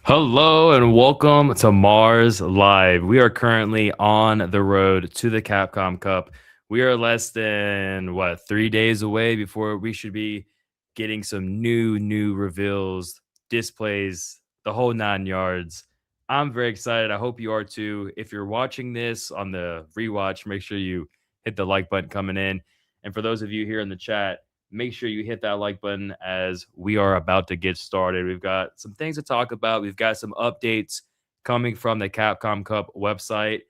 Hello and welcome to Mars Live. We are currently on the road to the Capcom Cup. We are less than 3 days away before we should be getting some new reveals, displays, the whole 9 yards. I'm very excited. I hope you are too. If you're watching this on the rewatch, make sure you hit the like button coming in. And for those of you here in the chat, make sure you hit that like button as we are about to get started. We've got some things to talk about. We've got some updates coming from the Capcom Cup website.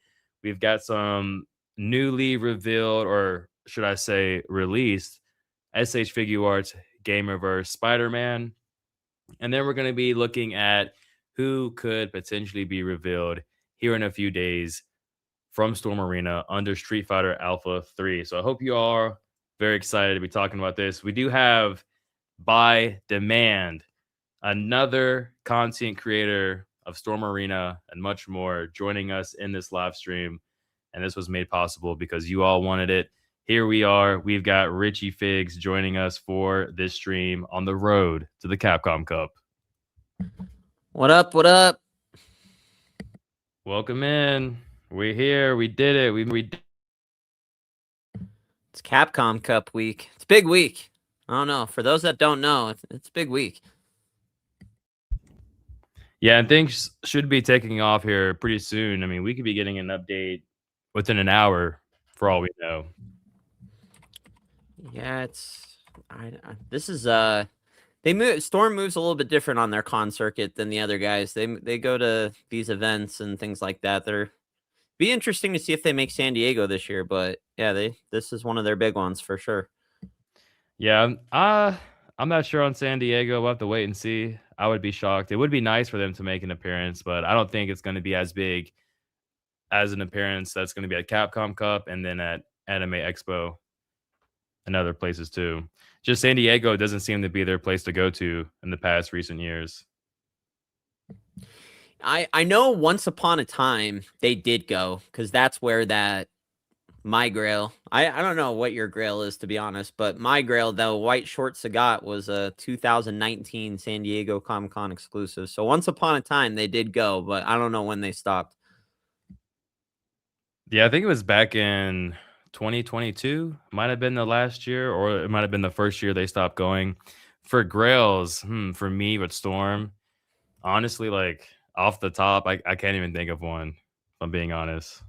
We've got some newly revealed, or should I say released, SH Figuarts Gamerverse Spider-Man. And then we're going to be looking at who could potentially be revealed here in a few days from Storm Arena under Street Fighter Alpha 3. So I hope you all are very excited to be talking about this. We do have, by demand, another content creator of Storm Arena and much more joining us in this live stream. And this was made possible because you all wanted it. Here we are. We've got Richie Figs joining us for this stream on the road to the Capcom Cup. What up? What up? Welcome in. We're here. We did it. It's Capcom Cup week. It's big week. I don't know. For those that don't know, it's big week. Yeah, and things should be taking off here pretty soon. I mean, we could be getting an update within an hour for all we know. Yeah, this is Storm moves a little bit different on their con circuit than the other guys. They go to these events and things like that. Be interesting to see if they make San Diego this year, but yeah, this is one of their big ones for sure. Yeah, I'm not sure on San Diego. We'll have to wait and see. I would be shocked. It would be nice for them to make an appearance, but I don't think it's going to be as big as an appearance that's going to be at Capcom Cup and then at Anime Expo and other places too. Just San Diego doesn't seem to be their place to go to in the past recent years. I know once upon a time they did go because that's where that my grail. I don't know what your grail is, to be honest, but my grail, the white short Sagat, was a 2019 San Diego Comic-Con exclusive. So once upon a time they did go, but I don't know when they stopped. Yeah, I think it was back in 2022. Might have been the last year, or it might have been the first year they stopped going. For Grails, for me with Storm, honestly, like off the top, I can't even think of one, if I'm being honest,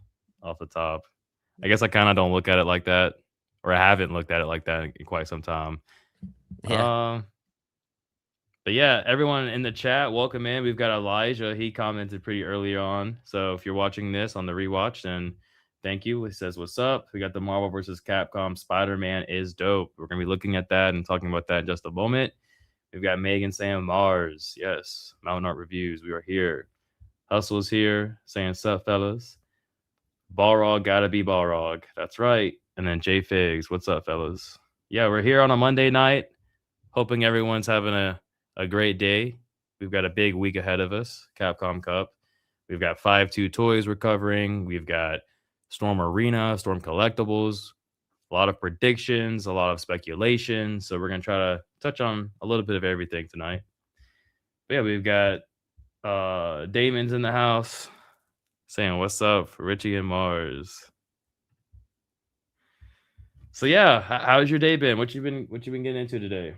off the top. I guess I kind of don't look at it like that, or I haven't looked at it like that in quite some time. Yeah. But yeah, everyone in the chat, welcome in. We've got Elijah. He commented pretty early on. So if you're watching this on the rewatch, then thank you. He says, "What's up?" We got the Marvel versus Capcom Spider-Man is dope. We're going to be looking at that and talking about that in just a moment. We've got Megan saying M.A.R.S. Yes, Mountain Art Reviews. We are here. Hustle's here saying, "Sup, fellas?" Balrog gotta be Balrog. That's right. And then J Figs, what's up, fellas? Yeah, we're here on a Monday night. Hoping everyone's having a great day. We've got a big week ahead of us, Capcom Cup. We've got 5-2 toys we're covering. We've got Storm Arena, Storm Collectibles, a lot of predictions, a lot of speculation. So we're going to try to touch on a little bit of everything tonight. But yeah, we've got Damon's in the house saying, "What's up, Richie and M.A.R.S?" So yeah, how's your day been? What you been getting into today?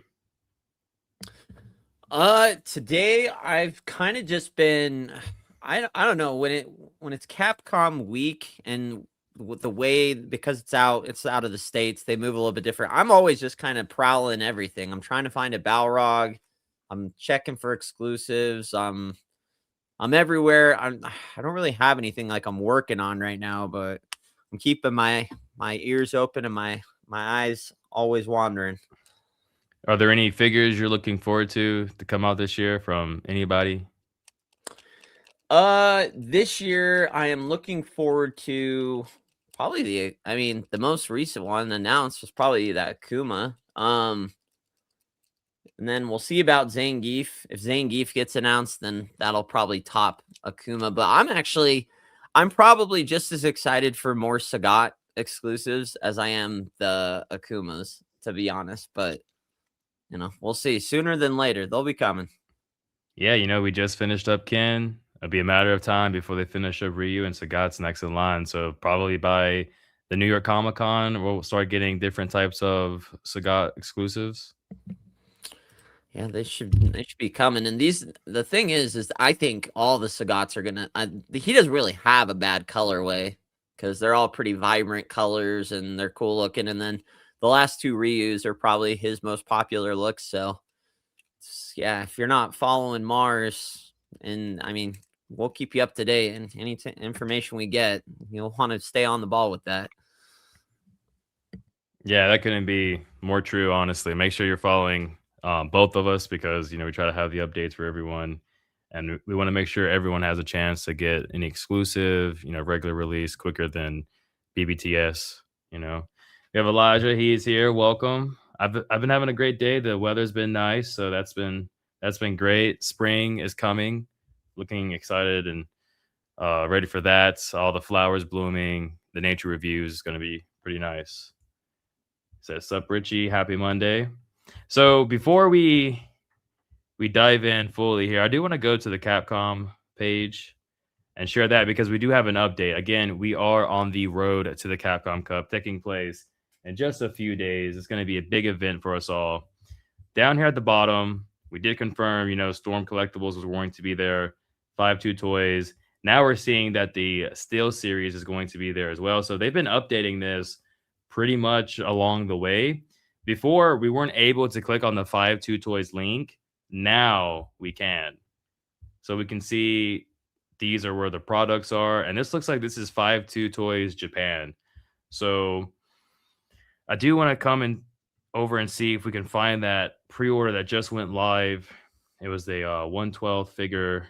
Today I've kind of just been I don't know when it's Capcom week and with the way, because it's out of the States, they move a little bit different. I'm always just kind of prowling everything. I'm trying to find a Balrog. I'm checking for exclusives. I'm everywhere. I don't really have anything like I'm working on right now, but I'm keeping my ears open and my eyes always wandering. Are there any figures you're looking forward to come out this year from anybody? This year I am looking forward to probably the most recent one announced was probably that Kuma. And then we'll see about Zangief. If Zangief gets announced, then that'll probably top Akuma. But I'm probably just as excited for more Sagat exclusives as I am the Akumas, to be honest. But we'll see. Sooner than later, they'll be coming. Yeah, we just finished up Ken. It'll be a matter of time before they finish up Ryu and Sagat's next in line. So probably by the New York Comic Con, we'll start getting different types of Sagat exclusives. Yeah, they should be coming. And the thing is I think all the Sagats are gonna. He doesn't really have a bad colorway because they're all pretty vibrant colors and they're cool looking. And then the last two Ryus are probably his most popular looks. So yeah, if you're not following Mars, and I mean, we'll keep you up to date. And any information we get, you'll want to stay on the ball with that. Yeah, that couldn't be more true, honestly. Make sure you're following both of us because we try to have the updates for everyone, and we want to make sure everyone has a chance to get an exclusive, regular release quicker than BBTS. We have Elijah. He's here. Welcome. I've been having a great day. The weather's been nice, so that's been great. Spring is coming. Looking excited and ready for that. All the flowers blooming. The nature reviews is going to be pretty nice. Says, "Sup, Richie? Happy Monday." So before we dive in fully here, I do want to go to the Capcom page and share that because we do have an update. Again, we are on the road to the Capcom Cup taking place in just a few days. It's going to be a big event for us all. Down here at the bottom, we did confirm, Storm Collectibles was going to be there, 5-2 Toys. Now we're seeing that the Steel series is going to be there as well. So they've been updating this pretty much along the way. Before, we weren't able to click on the 5-2 Toys link. Now we can. So we can see these are where the products are. And this looks like this is 5-2 Toys Japan. So I do want to come and over and see if we can find that pre-order that just went live. It was the 112 figure.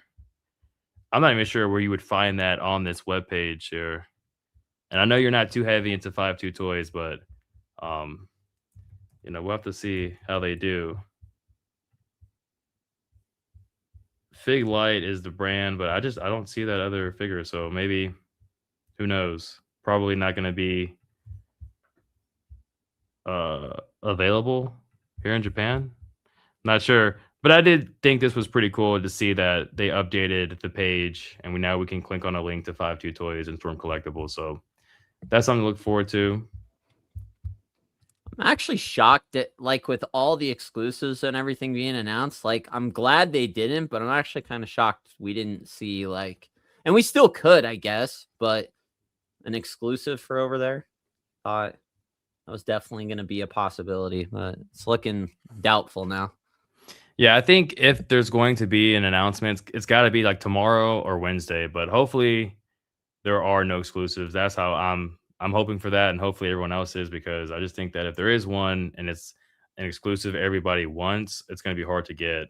I'm not even sure where you would find that on this webpage here. And I know you're not too heavy into 5-2 toys, but um, we'll have to see how they do. Fig Light is the brand, but I don't see that other figure. So maybe, who knows? Probably not going to be available here in Japan. Not sure, but I did think this was pretty cool to see that they updated the page, and we can click on a link to 5-2 Toys and Storm Collectibles. So that's something to look forward to. I'm actually shocked that, like, with all the exclusives and everything being announced, like, I'm glad they didn't, but I'm actually kind of shocked we didn't see, like, and we still could, I guess, but an exclusive for over there. Thought that was definitely going to be a possibility, but it's looking doubtful now. Yeah, I think if there's going to be an announcement, it's got to be like tomorrow or Wednesday. But hopefully, there are no exclusives. That's how I'm hoping for that, and hopefully everyone else is because I just think that if there is one and it's an exclusive everybody wants, it's going to be hard to get.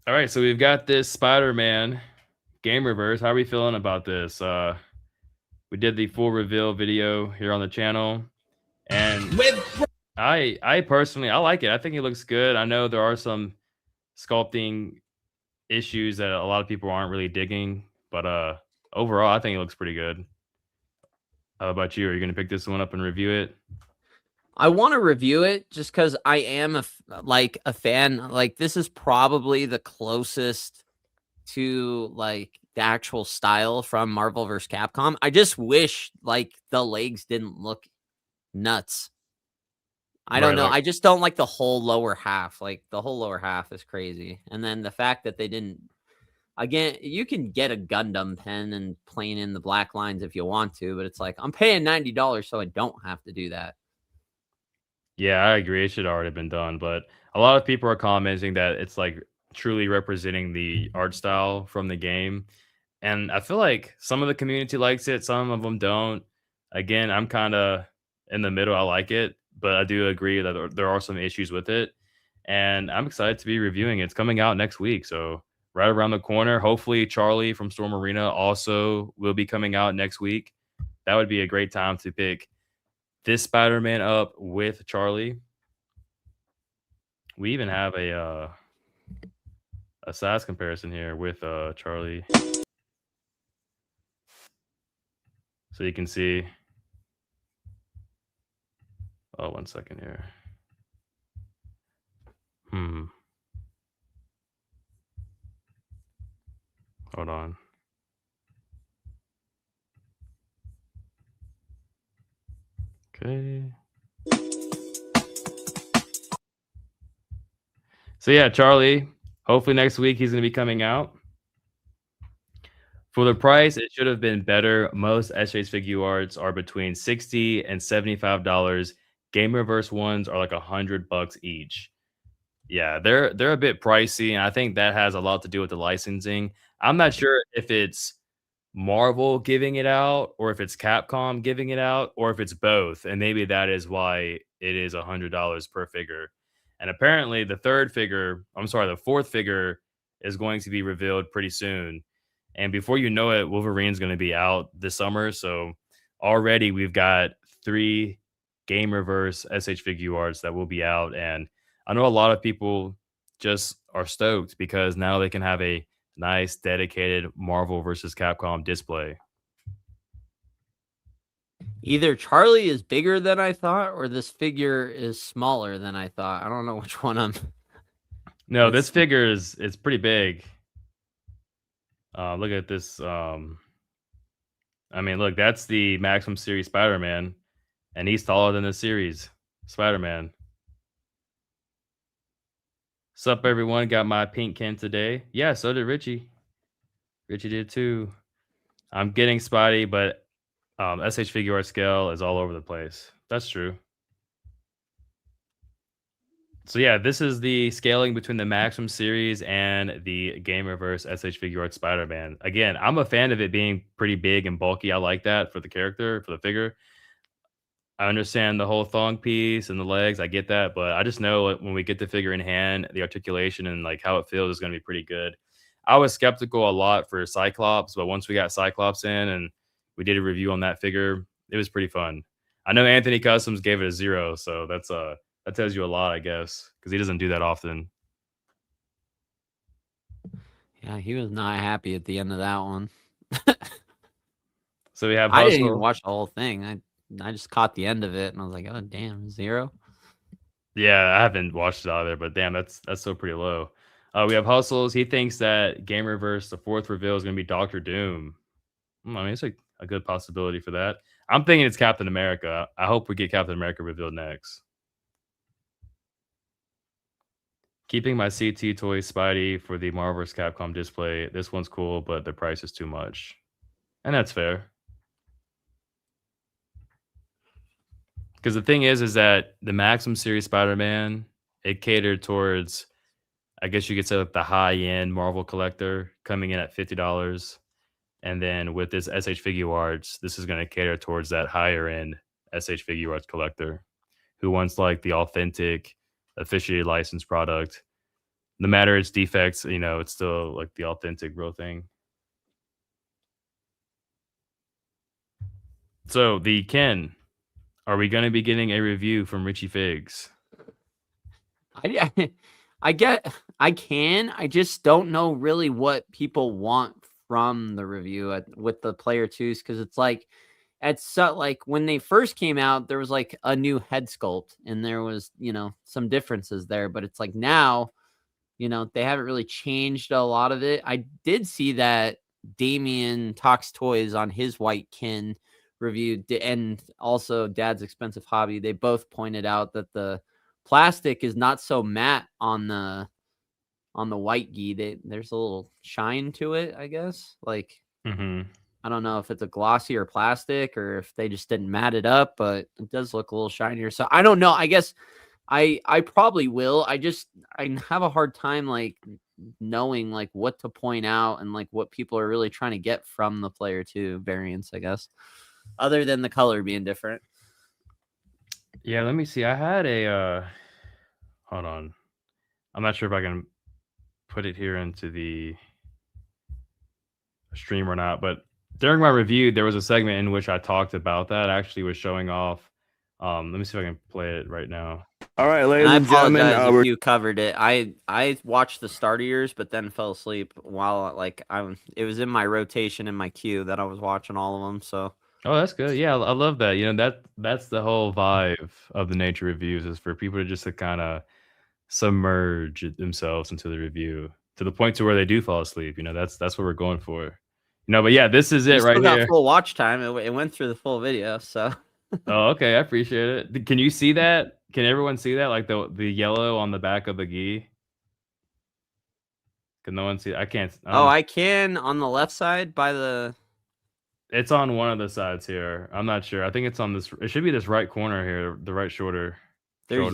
All right, so we've got this Spider-Man Gamerverse. How are we feeling about this? We did the full reveal video here on the channel, and I personally I like it. I think it looks good. I know there are some sculpting issues that a lot of people aren't really digging, but overall I think it looks pretty good. How about you? Are you going to pick this one up and review it? I want to review it just because I am a fan. Like, this is probably the closest to like the actual style from Marvel vs. Capcom. I just wish like the legs didn't look nuts. I don't Right, know. like I just don't like the whole lower half. Like, the whole lower half is crazy. And then the fact that they didn't, again, you can get a Gundam pen and plain in the black lines if you want to, but it's like, I'm paying $90 so I don't have to do that. yeah, I agree. It should already been done, but a lot of people are commenting that it's like truly representing the art style from the game. And I feel like some of the community likes it, some of them don't. Again, I'm kind of in the middle. I like it, but I do agree that there are some issues with it. And I'm excited to be reviewing it. It's coming out next week. So, right around the corner. Hopefully, Charlie from Storm Arena also will be coming out next week. That would be a great time to pick this Spider-Man up with Charlie. We even have a size comparison here with Charlie. So you can see. Oh, 1 second here. Hmm. Hold on. Okay. So yeah, Charlie. Hopefully next week he's gonna be coming out. For the price, it should have been better. Most SJ's Figuarts are between $60 and $75. Gamerverse ones are like $100 each. Yeah, they're a bit pricey, and I think that has a lot to do with the licensing. I'm not sure if it's Marvel giving it out, or if it's Capcom giving it out, or if it's both, and maybe that is why it is $100 per figure. And apparently, the fourth figure is going to be revealed pretty soon. And before you know it, Wolverine's going to be out this summer. So already we've got three Gamerverse SH Figuarts that will be out, and I know a lot of people just are stoked because now they can have a nice dedicated Marvel versus Capcom display. Either Charlie is bigger than I thought, or this figure is smaller than I thought. I don't know which one I'm. No, this It's figure is pretty big. Look at this. I mean, look, that's the Maximum Series Spider-Man, and he's taller than the series Spider-Man. Sup, everyone? Got my pink Ken today. Yeah, so did Richie. Richie did too. I'm getting Spidey, but SH Figure Art scale is all over the place. That's true. So yeah, this is the scaling between the Maximum series and the Gamerverse SH Figuarts Spider-Man. Again, I'm a fan of it being pretty big and bulky. I like that for the character, for the figure. I understand the whole thong piece and the legs. I get that, but I just know when we get the figure in hand, the articulation and like how it feels is going to be pretty good. I was skeptical a lot for Cyclops, but once we got Cyclops in and we did a review on that figure, it was pretty fun. I know Anthony Customs gave it a 0, so that tells you a lot, I guess, because he doesn't do that often. Yeah, he was not happy at the end of that one. So we have I didn't even Hustle. watch the whole thing. I just caught the end of it and I was like, oh damn, 0. Yeah, I haven't watched it either, but damn, that's still pretty low. We have Hustles. He thinks that Gamerverse, the fourth reveal, is going to be Doctor Doom. I mean, it's a good possibility for that. I'm thinking it's Captain America. I hope we get Captain America revealed next. Keeping my CT toy Spidey for the Marvel's Capcom display. This one's cool, but the price is too much. And that's fair. Because the thing is that the Maxim series Spider-Man, it catered towards, I guess you could say, like the high-end Marvel collector coming in at $50. And then with this SH Figuarts, this is going to cater towards that higher end SH Figuarts collector who wants like the authentic, officially licensed product. No matter its defects, it's still like the authentic real thing. So the Ken, are we going to be getting a review from Richie Figs? I can. I just don't know really what people want from the review with the player twos because it's like like when they first came out, there was like a new head sculpt and there was some differences there, but it's like now they haven't really changed a lot of it. I did see that Damien Talks Toys on his White Kin review and also Dad's Expensive Hobby. They both pointed out that the plastic is not so matte on the white gi. There's a little shine to it, I guess. Like Mm-hmm. I don't know if it's a glossier plastic or if they just didn't matte it up, but it does look a little shinier. So I don't know. I guess I probably will. I have a hard time like knowing like what to point out and like what people are really trying to get from the player 2 variants, I guess. Other than the color being different. Yeah, let me see. I had a hold on. I'm not sure if I can put it here into the stream or not, but during my review, there was a segment in which I talked about that. I actually was showing off. Let me see if I can play it right now. All right, And ladies I and gentlemen, apologize if you covered it. I watched the start of yours, but then fell asleep while it was in my rotation in my queue that I was watching all of them. So Oh, that's good. Yeah, I love that. That's the whole vibe of the nature reviews is for people to just to kind of submerge themselves into the review to the point to where they do fall asleep. That's what we're going for. But yeah, this is You it right still got here. full watch time. It went through the full video, so Oh, okay, I appreciate it. Can you see that? Can everyone see that? Like the yellow on the back of the gi? Can no one see? I can't. I don't oh, know. I can on the left side by the. It's on one of the sides here. I'm not sure. I think it's on this. It should be this right corner here, the right There's shoulder.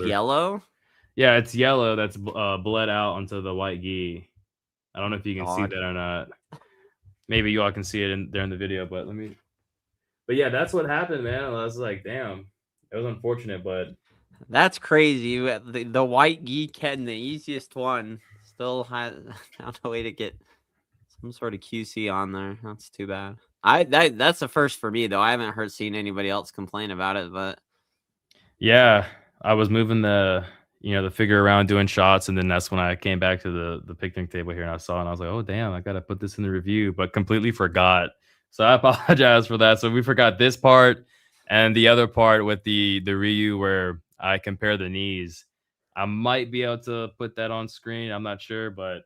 yellow. Yeah, it's yellow. That's bled out onto the white gi. I don't know if you can see God, that or not. Maybe you all can see it there in the video, but let me. But yeah, that's what happened, man. I was like, damn, it was unfortunate, but that's crazy. The white geek Ken, the easiest one, still has found a way to get some sort of QC on there. That's too bad. That's the first for me though. I haven't seen anybody else complain about it, but yeah, I was moving the figure around doing shots, and then that's when I came back to the picnic table here and I saw it and I was like, "Oh damn, I gotta put this in the review," but completely forgot. So I apologize for that. So we forgot this part and the other part with the Ryu where I compare the knees. I might be able to put that on screen. I'm not sure, but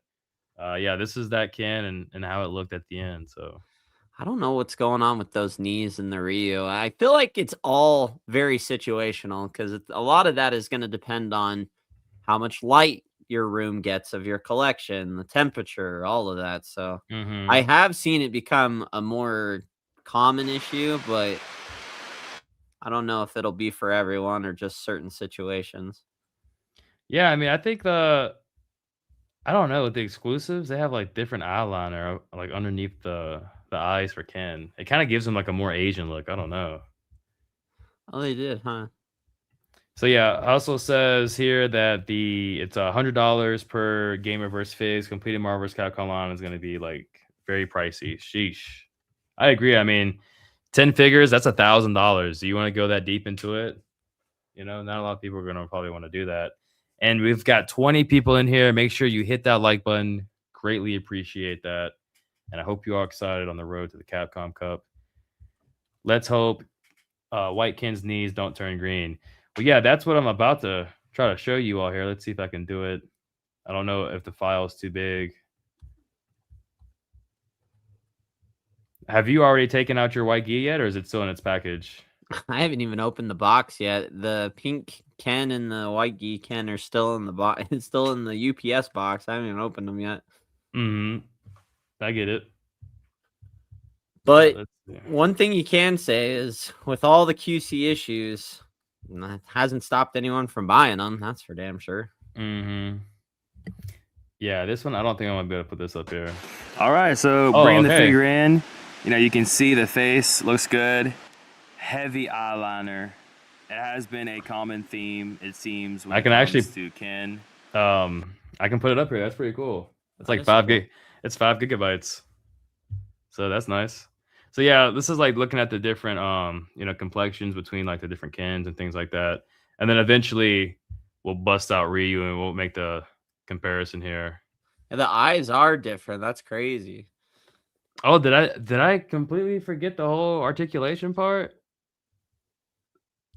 yeah, this is that can and how it looked at the end. So I don't know what's going on with those knees in the Rio. I feel like it's all very situational because a lot of that is going to depend on how much light your room gets of your collection, the temperature, all of that. So I mhm. have seen it become a more common issue, but I don't know if it'll be for everyone or just certain situations. Yeah, I mean, I think I don't know, with the exclusives, they have, like, different eyeliner, like, underneath the eyes for Ken. It kinda gives him, like, a more Asian look, I don't know. Oh, they did, huh? So, yeah, it also says here that it's $100 per Gamerverse Figs. Completing Marvel vs. Capcom line is gonna be, like, very pricey. Sheesh. I agree, I mean, 10 figures, that's $1,000. Do you wanna go that deep into it? Not a lot of people are gonna probably wanna do that. And we've got 20 people in here. Make sure you hit that like button. Greatly appreciate that. And I hope you are excited on the road to the Capcom Cup. Let's hope White Ken's knees don't turn green. But yeah, that's what I'm about to try to show you all here. Let's see if I can do it. I don't know if the file is too big. Have you already taken out your white gi yet, or is it still in its package? I haven't even opened the box yet. The pink Ken and the white geek Ken are still in the box. It's still in the UPS box. I haven't even opened them yet. Mm-hmm. I get it. All right, But let's see. one thing you can say is with all the QC issues, that hasn't stopped anyone from buying them. That's for damn sure. Mm-hmm. Yeah, this one, I don't think I'm gonna be able to put this up here. All right, so Oh, bringing the okay. figure in, you can see the face looks good. Heavy eyeliner. It has been a common theme, it seems, when I it can actually comes to Ken. I can put it up here. That's pretty cool. It's That like is 5 cool. gig. It's 5 GB. So that's nice. So yeah, this is like looking at the different complexions between like the different Kens and things like that. And then eventually we'll bust out Ryu and we'll make the comparison here. And the eyes are different. That's crazy. Oh, did I completely forget the whole articulation part?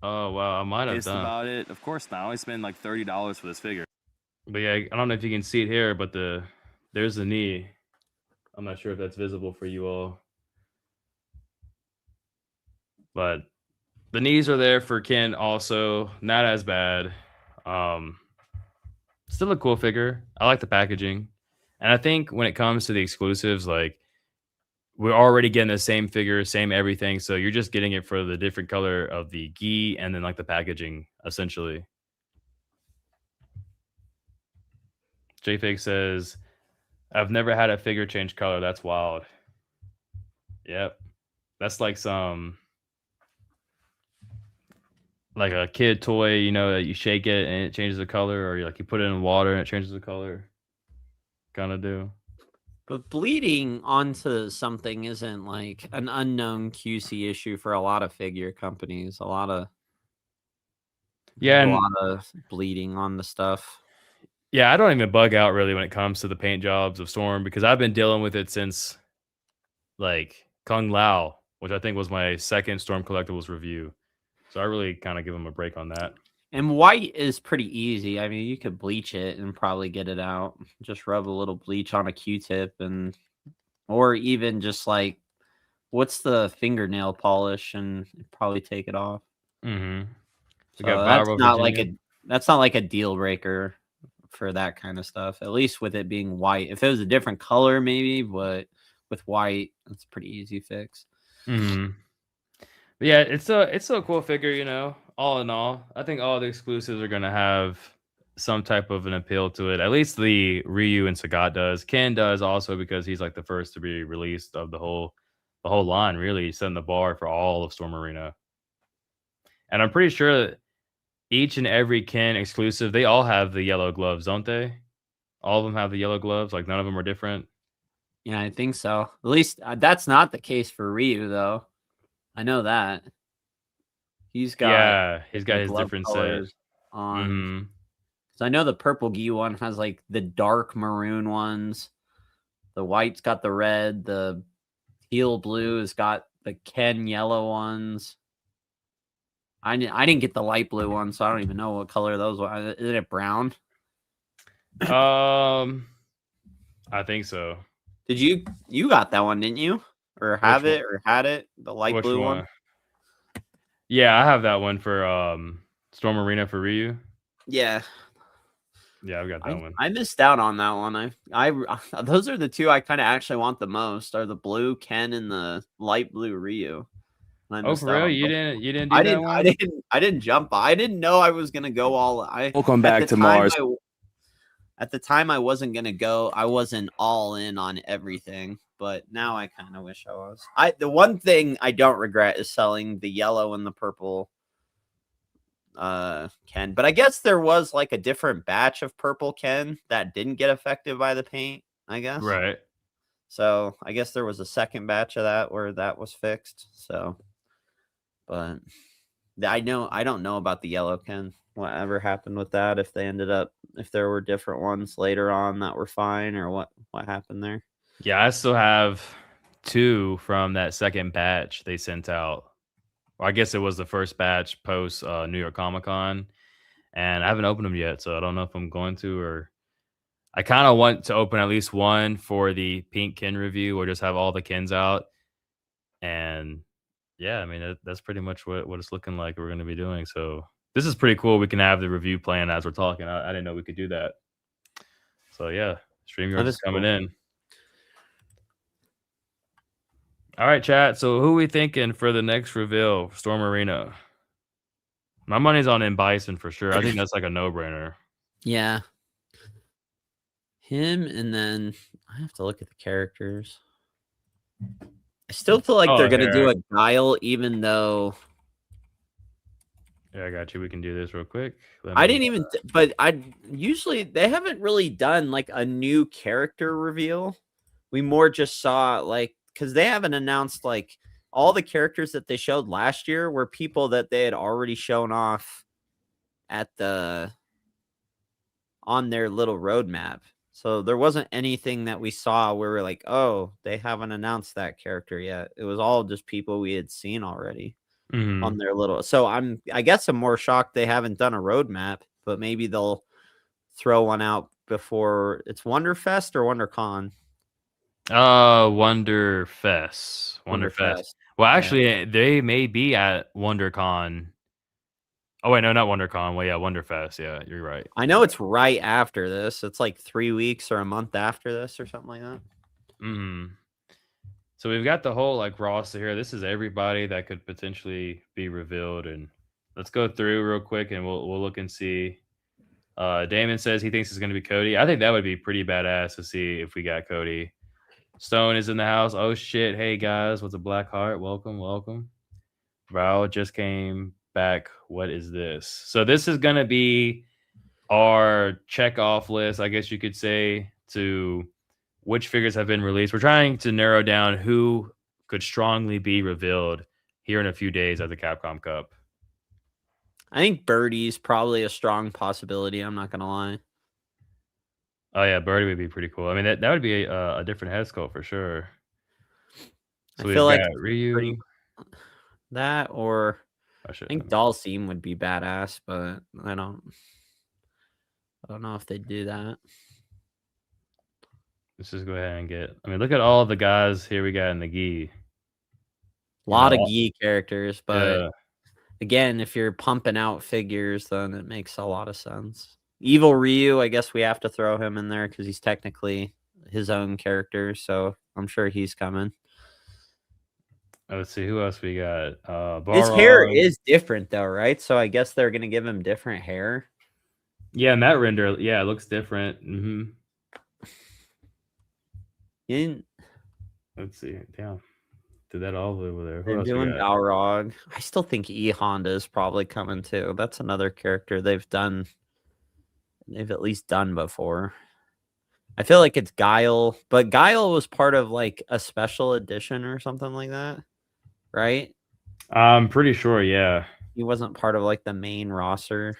Oh wow, I might have Pissed done. about it. Of course not. I only spent like $30 for this figure. But yeah, I don't know if you can see it here, but there's the knee. I'm not sure if that's visible for you all. But the knees are there for Ken also, not as bad. Um, Still a cool figure. I like the packaging. And I think when it comes to the exclusives, like we're already getting the same figure, same everything. So you're just getting it for the different color of the gi and then like the packaging, essentially. JFig says, I've never had a figure change color. That's wild. Yep. That's like a kid toy, that you shake it and it changes the color, or you put it in water and it changes the color. Kind of do. But bleeding onto something isn't like an unknown QC issue for a lot of figure companies. Yeah, There's a and lot of bleeding on the stuff. yeah, I don't even bug out really when it comes to the paint jobs of Storm because I've been dealing with it since like Kung Lao, which I think was my second Storm Collectibles review. So I really kind of give him a break on that. And white is pretty easy. I mean, you could bleach it and probably get it out. Just rub a little bleach on a Q-tip or even just like, what's the fingernail polish and probably take it off. Mm-hmm. We So got Virginia. that's not like a deal breaker for that kind of stuff. At least with it being white. If it was a different color, maybe, but with white, it's a pretty easy fix. Mm-hmm. But yeah, it's a cool figure, you know. All in all, I think all the exclusives are gonna have some type of an appeal to it. At least the Ryu and Sagat does. Ken does also because he's like the first to be released of the whole line. Really setting the bar for all of Storm Arena. And I'm pretty sure that each and every Ken exclusive, they all have the yellow gloves, don't they? All of them have the yellow gloves. Like none of them are different. Yeah, I think so. At least that's not the case for Ryu, though. I know that. He's got He's got his glove different set. colors on. Mm-hmm. So I know the purple gi one has like the dark maroon ones. The white's got the red. The teal blue has got the Ken yellow ones. I didn't get the light blue one, so I don't even know what color those were. Is it brown? I think so. Did you got that one, didn't you? Or have it or had it? The light blue one? Yeah, I have that one for Storm Arena for Ryu. Yeah. Yeah, I've got that one. I missed out on that one. I those are the two I kind of actually want the most. Are the blue Ken and the light blue Ryu. Oh, for real? You didn't do that one? I didn't jump. I didn't know I was gonna go all. Welcome back to Mars. At the time, I wasn't gonna go. I wasn't all in on everything, but now I kind of wish I was. The one thing I don't regret is selling the yellow and the purple Ken. But I guess there was like a different batch of purple Ken that didn't get affected by the paint, I guess. Right. So I guess there was a second batch of that where that was fixed. So, but I don't know about the yellow Ken. Whatever happened with that? If there were different ones later on that were fine, or what happened there? Yeah, I still have 2 from that second batch they sent out. Well, I guess it was the first batch post New York Comic Con, and I haven't opened them yet, so I don't know if I'm going to, or I kind of want to open at least one for the Pink Ken review, or just have all the Kens out. And yeah, I mean that's pretty much what it's looking like we're going to be doing. So this is pretty cool. We can have the review plan as we're talking. I didn't know we could do that. So yeah, StreamYard is coming in. All right, chat. So who we thinking for the next reveal, Storm Arena? My money's on M. Bison for sure. I think that's like a no-brainer. Yeah. Him, and then I have to look at the characters. I still feel like they're gonna do a Guile, even though. Yeah, I got you. We can do this real quick. I didn't even, but usually they haven't really done like a new character reveal. We more just saw like, because they haven't announced like all the characters that they showed last year were people that they had already shown off on their little roadmap. So there wasn't anything that we saw where we're like, oh, they haven't announced that character yet. It was all just people we had seen already on their little. So I guess I'm more shocked they haven't done a roadmap, but maybe they'll throw one out before it's Wonderfest or WonderCon. Wonderfest. Wonderfest. Well, actually, they may be at WonderCon. Oh wait, no, not WonderCon. Well, yeah, Wonderfest. Yeah, you're right. I know it's right after this. It's like 3 weeks or a month after this or something like that. So we've got the whole like roster here. This is everybody that could potentially be revealed, and let's go through real quick and we'll look and see. Damon says he thinks it's going to be Cody. I think that would be pretty badass to see if we got Cody. Stone is in the house. Oh shit! Hey guys, what's a Black Heart? Welcome. Val just came back. What is this? So this is gonna be our check off list, I guess you could say, to which figures have been released. We're trying to narrow down who could strongly be revealed here in a few days at the Capcom Cup. I think Birdie's probably a strong possibility. I'm not gonna lie. Oh yeah, Birdie would be pretty cool. I mean, that would be a different head sculpt for sure. So I feel like Ryu. that or I I should. think Dalsim would be badass, but I don't know if they do that. Let's just go ahead and get. I mean, look at all the guys here we got in the gi. A lot of gi characters, but Yeah. again, if you're pumping out figures, then it makes a lot of sense. Evil Ryu, I guess we have to throw him in there because he's technically his own character, so I'm sure he's coming. Let's see who else we got. His hair Balrog. is different though, right? So I guess they're gonna give him different hair. Yeah, and that render, yeah, it looks different. Let's see. Damn. Did that all over there. Who They're else we doing got? Balrog. I still think E Honda is probably coming too. That's another character they've at least done before. I feel like it's Guile, but Guile was part of like a special edition or something like that, right? I'm pretty sure, yeah. He wasn't part of like the main roster.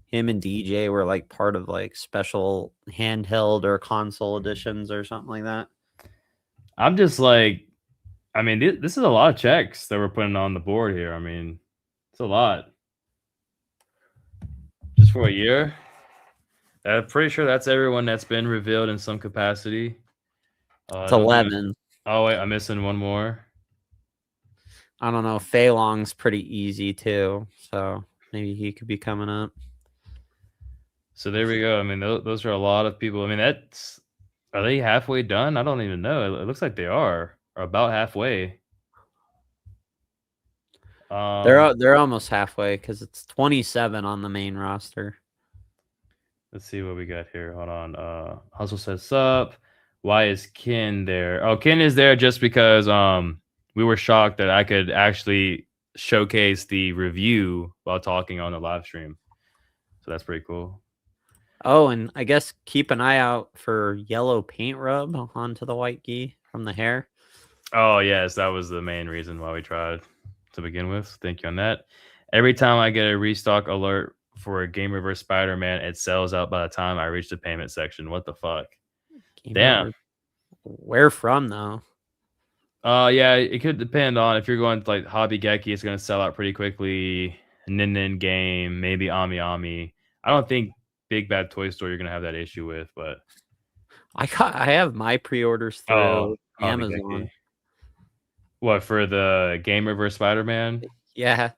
Him and DJ were like part of like special handheld or console editions or something like that. I'm just like, I mean, this is a lot of checks that we're putting on the board here. I mean, it's a lot. Just for a year. I'm pretty sure that's everyone that's been revealed in some capacity. It's 11. Oh, wait, I'm missing one more. I don't know. Fei Long's pretty easy too, so maybe he could be coming up. So there we go. I mean, those are a lot of people. I mean, are they halfway done? I don't even know. It looks like they are, or about halfway. They're almost halfway because it's 27 on the main roster. Let's see what we got here. Hold on. Hustle says sup. Why is Ken there? Oh, Ken is there just because we were shocked that I could actually showcase the review while talking on the live stream. So that's pretty cool. Oh, and I guess keep an eye out for yellow paint rub onto the white gi from the hair. Oh, yes, that was the main reason why we tried to begin with. Thank you on that. Every time I get a restock alert for a Gamerverse Spider-Man, it sells out by the time I reach the payment section. What the fuck? Damn. Where from though? Yeah, it could depend on if you're going to like Hobby Geki, it's gonna sell out pretty quickly. Nin Game, maybe Ami. I don't think Big Bad Toy Store you're gonna have that issue with, but I have my pre-orders through Amazon. Geki. What, for the Gamerverse Spider-Man? Yeah.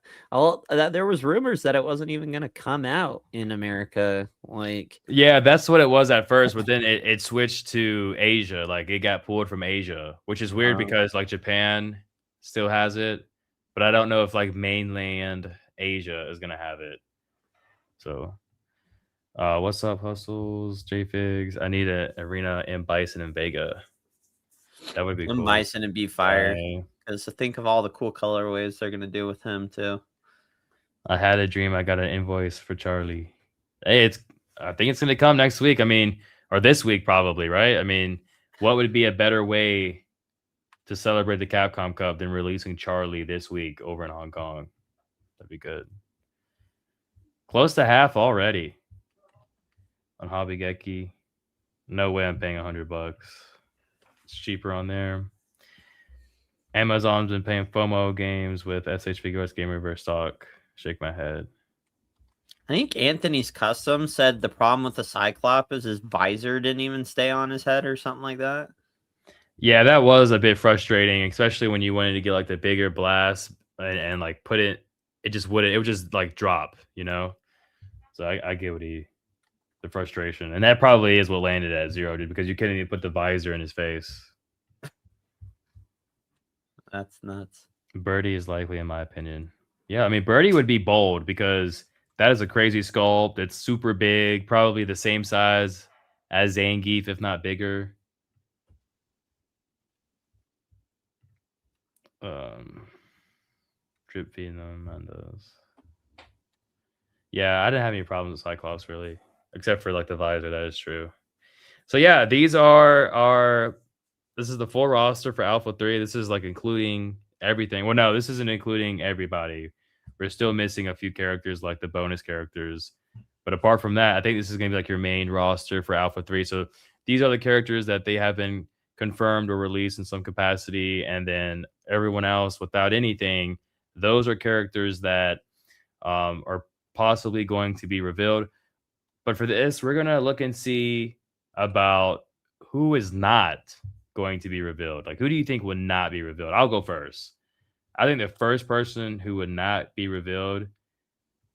There was rumors that it wasn't even going to come out in America. Like, yeah, that's what it was at first, but then it switched to Asia. Like, it got pulled from Asia, which is weird because like Japan still has it, but I don't know if like mainland Asia is gonna have it. So, what's up, Hustles, JFigs? I need an arena in Bison and Vega. That would be cool. Bison and be fire. Because think of all the cool colorways they're gonna do with him too. I had a dream. I got an invoice for Charlie. Hey, I think it's gonna come next week. I mean, or this week probably, right? I mean, what would be a better way to celebrate the Capcom Cup than releasing Charlie this week over in Hong Kong? That'd be good. Close to half already on Hobby Geki. No way I'm paying $100. It's cheaper on there. Amazon's been paying FOMO games with SH Figuarts Gamerverse stock. Shake my head. I think Anthony's Custom said the problem with the Cyclops is his visor didn't even stay on his head or something like that. Yeah, that was a bit frustrating, especially when you wanted to get like the bigger blast and like put it. It would just like drop, you know. So I get the frustration, and that probably is what landed at 0, dude, because you couldn't even put the visor in his face. That's nuts. Birdie is likely, in my opinion. Yeah, I mean, Birdie would be bold because that is a crazy sculpt. It's super big, probably the same size as Zangief, if not bigger. Drip feeding them on those. Yeah, I didn't have any problems with Cyclops really, except for like the visor. That is true. So yeah, these are this is the full roster for Alpha 3. This is like including everything. Well, no, this isn't including everybody. We're still missing a few characters like the bonus characters. But apart from that, I think this is going to be like your main roster for Alpha 3. So these are the characters that they have been confirmed or released in some capacity. And then everyone else without anything, Those are characters that are possibly going to be revealed. But for this, we're gonna look and see about who is not going to be revealed. Like, who do you think would not be revealed? I'll go first. I think the first person who would not be revealed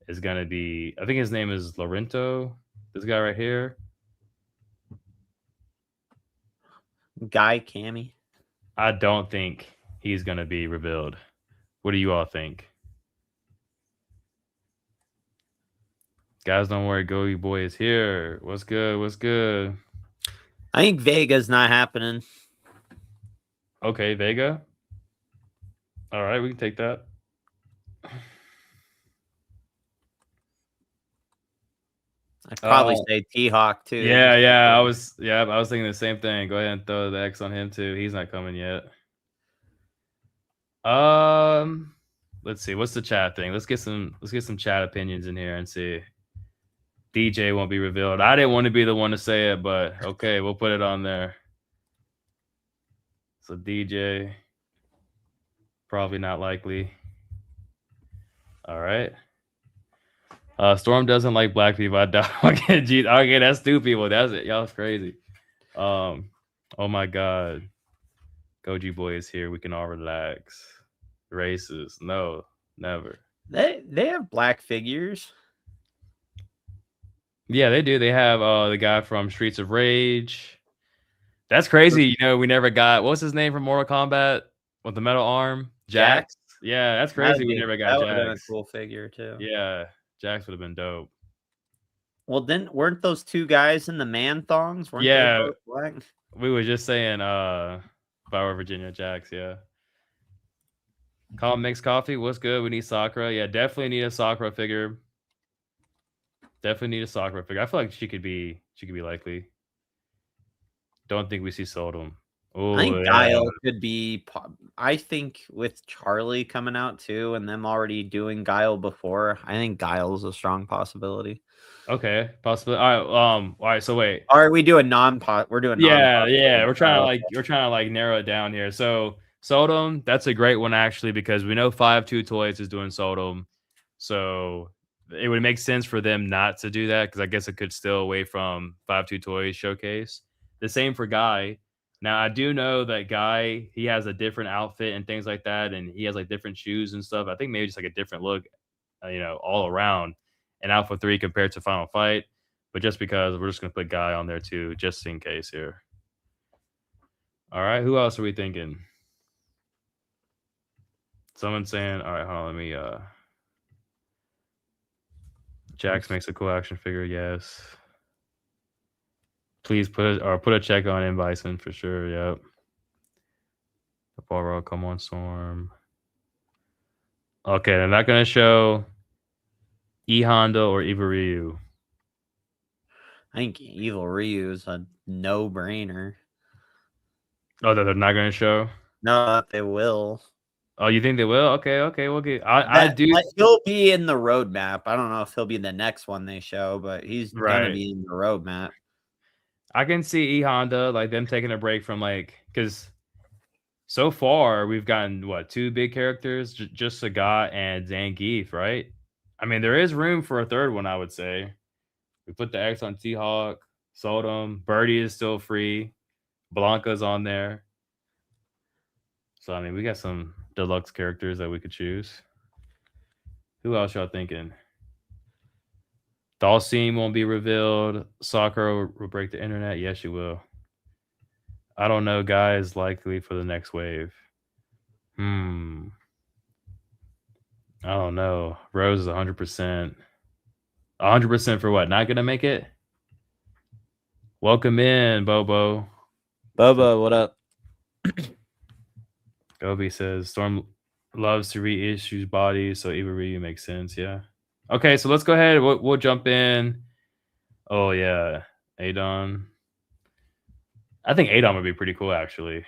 is gonna be. I think his name is Lorento. This guy right here. Guy Cammy. I don't think he's gonna be revealed. What do you all think? Guys, don't worry. Go, you boy is here. What's good? What's good? I think Vega's not happening. Okay, Vega. All right, we can take that. I'd probably say T-Hawk too. Yeah. I was thinking the same thing. Go ahead and throw the X on him too. He's not coming yet. Let's see. What's the chat thing? Let's get some chat opinions in here and see. DJ won't be revealed. I didn't want to be the one to say it, but okay, we'll put it on there. So DJ, probably not likely. All right. Storm doesn't like black people. I doubt. Okay, that's two people. That's it. Y'all's crazy. Oh my god. Goji boy is here. We can all relax. Racist. No, never. They have black figures. Yeah, they do. They have the guy from Streets of Rage. That's crazy. You know, we never got what's his name from Mortal Kombat with the metal arm? Jax. Yeah, that's crazy. We never got That would have been a Jax. cool figure too. Yeah, Jax would have been dope. Well, then weren't those two guys in the man thongs? Weren't they both black? We were just saying Flower Virginia Jax, yeah. Call Mixed Coffee. What's good? We need Sakura. Yeah, definitely need a Sakura figure. Definitely need a Sakura figure. I feel like she could be likely. Don't think we see Soldum. I think Guile could be. I think with Charlie coming out too, and them already doing Guile before, I think Guile's a strong possibility. Okay, possibly. All right. So wait. Are we doing non-pot? We're doing yeah. We're trying to narrow it down here. So Soldum, that's a great one actually because we know 5-2 Toys is doing Soldum, so it would make sense for them not to do that because I guess it could still away from 5-2 Toys showcase. The same for Guy. Now I do know that Guy, he has a different outfit and things like that, and he has like different shoes and stuff. I think maybe just like a different look, all around in Alpha 3 compared to Final Fight. But just because we're just gonna put Guy on there too, just in case here. All right, who else are we thinking? Someone's saying, all right, hold on, let me Jax makes a cool action figure, yes. Please put a check on M. Bison for sure. Yep. The Ball come on, Storm. Okay, they're not gonna show E Honda or Eva Ryu. I think Evil Ryu is a no-brainer. Oh, they're not gonna show? No, they will. Oh, you think they will? Okay, we'll get. I do. He'll be in the roadmap. I don't know if he'll be the next one they show, but he's gonna be in the roadmap. I can see E Honda like them taking a break from because so far we've gotten what 2 big characters, just Sagat and Zangief, right? I mean, there is room for a third one, I would say. We put the X on T-Hawk, Soldum, Birdie is still free, Blanca's on there. So I mean, we got some deluxe characters that we could choose. Who else y'all thinking? Dhalsim won't be revealed. Sakura will break the internet. Yes, she will. I don't know, guys. Likely for the next wave. I don't know. Rose is 100%. 100% for what? Not gonna make it? Welcome in, Bobo. Bobo, what up? Gobi says Storm loves to reissue bodies, so Eva Ryu makes sense. Yeah. Okay, so let's go ahead. We'll jump in. Oh yeah, Adon. I think Adon would be pretty cool, actually.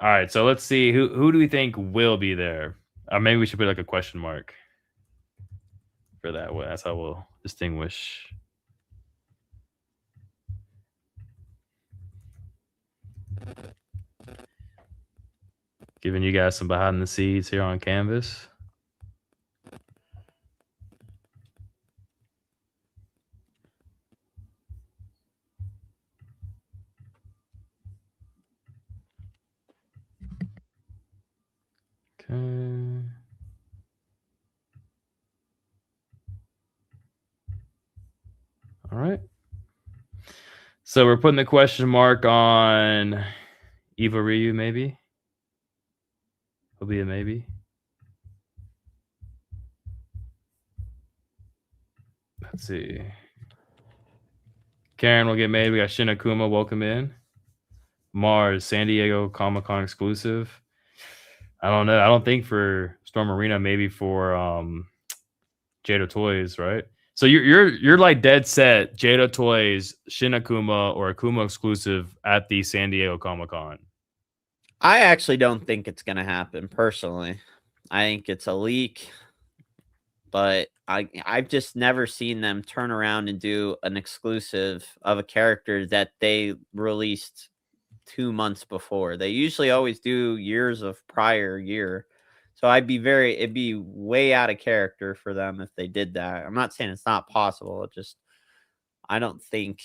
All right, so let's see who do we think will be there. Maybe we should put like a question mark for that. That's how we'll distinguish. Giving you guys some behind the scenes here on Canvas. Okay. All right. So we're putting the question mark on Eva Ryu, maybe. Will be a maybe. Let's see. Karen will get made. We got Shinakuma. Welcome in. M.A.R.S, San Diego Comic-Con exclusive. I don't know. I don't think for Storm Arena, maybe for Jada Toys, right? So you're like dead set Jada Toys, Shinakuma, or Akuma exclusive at the San Diego Comic-Con. I actually don't think it's gonna happen personally. I think it's a leak, but I've just never seen them turn around and do an exclusive of a character that they released 2 months before. They usually always do years of prior year. So it'd be way out of character for them if they did that. I'm not saying it's not possible. It just I think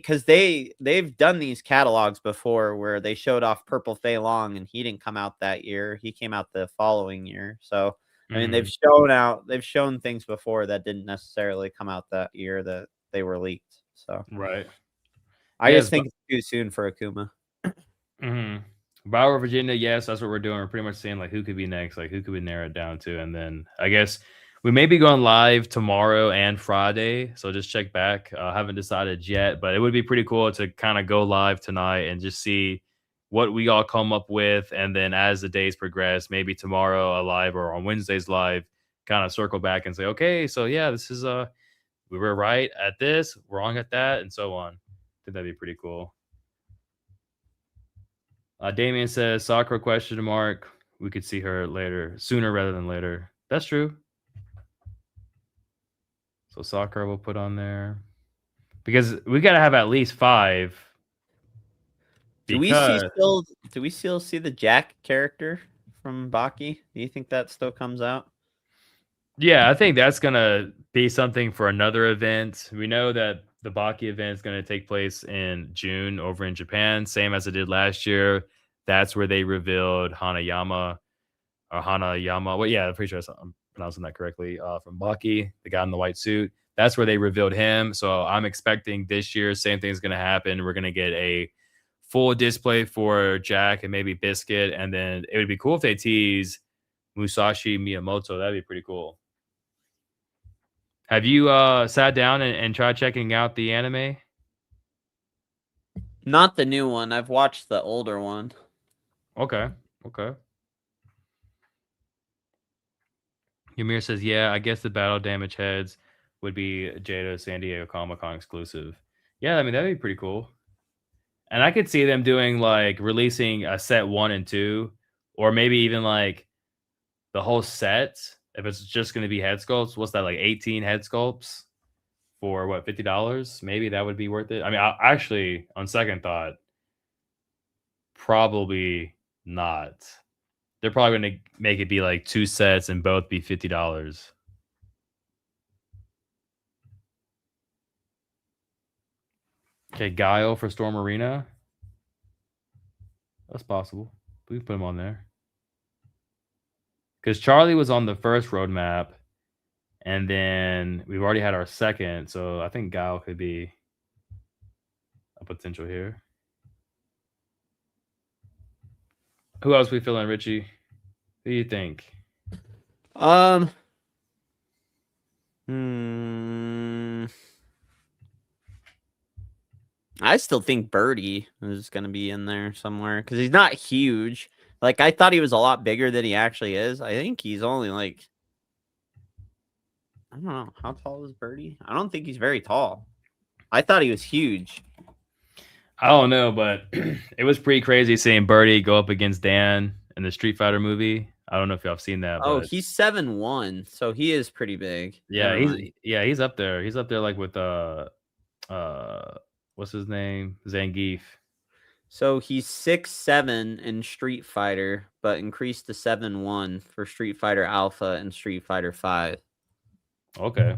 because they've done these catalogs before where they showed off Purple Fei Long and he didn't come out that year. He came out the following year. So I mean they've shown things before that didn't necessarily come out that year that they were leaked. So Right. I Yes, just think it's too soon for Akuma. Bauer, Virginia, yes, that's what we're doing. We're pretty much saying like who could be next, like who could we narrow it down to, and then I guess we may be going live tomorrow and Friday, so just check back. Haven't decided yet, but it would be pretty cool to kind of go live tonight and just see what we all come up with, and then as the days progress, maybe tomorrow a live or on Wednesdays live, kind of circle back and say, okay, so yeah, this is we were right at this, wrong at that, and so on. I think that'd be pretty cool. Damien says, Sakura question mark. We could see her later, sooner rather than later. That's true. So Sakura will put on there. Because we got to have at least 5. Do we still see the Jack character from Baki? Do you think that still comes out? Yeah, I think that's going to be something for another event. We know that the Baki event is going to take place in June over in Japan, same as it did last year. That's where they revealed Hanayama. Well, yeah, I'm pretty sure I'm pronouncing that correctly. From Baki, the guy in the white suit. That's where they revealed him. So I'm expecting this year, same thing's going to happen. We're going to get a full display for Jack and maybe Biscuit. And then it would be cool if they tease Musashi Miyamoto. That'd be pretty cool. Have you sat down and tried checking out the anime? Not the new one. I've watched the older one. Okay. Ymir says, yeah, I guess the battle damage heads would be Jada San Diego Comic-Con exclusive. Yeah, I mean, that'd be pretty cool. And I could see them doing like releasing a set 1 and 2, or maybe even like the whole set. If it's just going to be head sculpts, what's that, like 18 head sculpts for what, $50? Maybe that would be worth it. I mean, actually, on second thought, probably not. They're probably going to make it be like 2 sets and both be $50. Okay, Guile for Storm Arena. That's possible. We can put him on there. Because Charlie was on the first roadmap, and then we've already had our second, so I think Guile could be a potential here. Who else we feeling, Richie? Who do you think? I still think Birdie is going to be in there somewhere because he's not huge. Like, I thought he was a lot bigger than he actually is. I think he's only like, I don't know. How tall is Birdie? I don't think he's very tall. I thought he was huge. I don't know, but it was pretty crazy seeing Birdie go up against Dan in the Street Fighter movie. I don't know if y'all have seen that. Oh, but he's 7'1", so he is pretty big. Yeah, he's up there. He's up there like with what's his name? Zangief. So he's 6'7" in Street Fighter, but increased to 7'1" for Street Fighter Alpha and Street Fighter 5. Okay.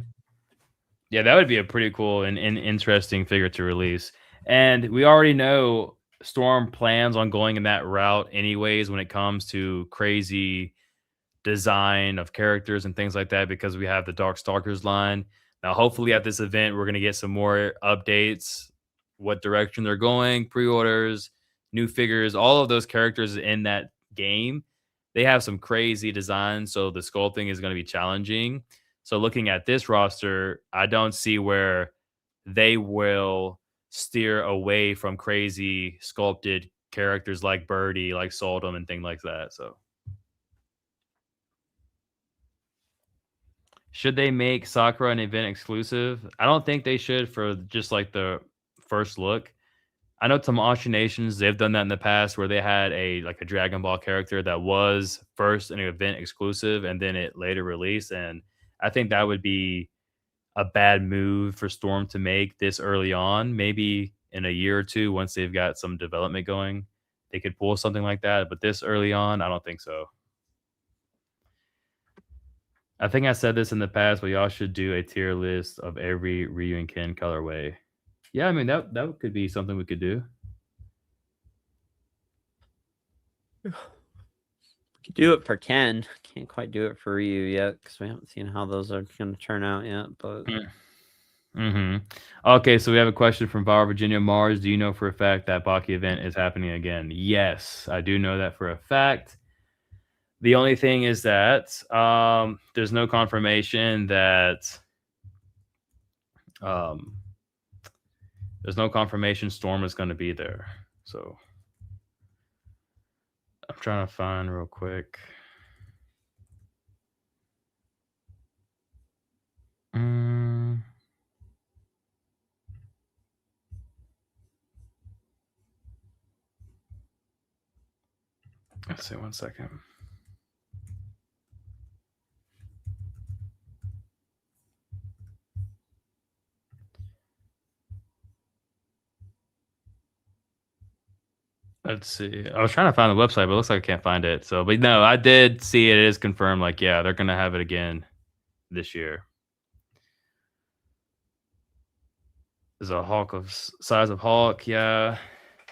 Yeah, that would be a pretty cool and interesting figure to release. And we already know Storm plans on going in that route anyways when it comes to crazy design of characters and things like that because we have the Darkstalkers line. Now, hopefully at this event, we're going to get some more updates, what direction they're going, pre-orders, new figures, all of those characters in that game. They have some crazy designs, so the sculpting is going to be challenging. So looking at this roster, I don't see where they will steer away from crazy sculpted characters like Birdie, like Soldum, and things like that. So should they make Sakura an event exclusive? I don't think they should for just like the first look. I know Tamashii Nations, they've done that in the past where they had a Dragon Ball character that was first an event exclusive and then it later released. And I think that would be a bad move for Storm to make this early on. Maybe in a year or two, once they've got some development going, they could pull something like that. But this early on, I don't think so. I think I said this in the past, but y'all should do a tier list of every Ryu and Ken colorway. Yeah, I mean that could be something we could do. Could do it for Ken. Can't quite do it for Ryu yet because we haven't seen how those are going to turn out yet. But Okay, so we have a question from Bar Virginia Mars. Do you know for a fact that Baki event is happening again? Yes, I do know that for a fact. The only thing is that there's no confirmation that there's no confirmation Storm is going to be there. So I'm trying to find real quick. Let's see, 1 second. Let's see. I was trying to find the website, but it looks like I can't find it. So, but no, I did see it. It is confirmed. Like, yeah, they're gonna have it again this year. There's a Hulk of size of Hulk. Yeah,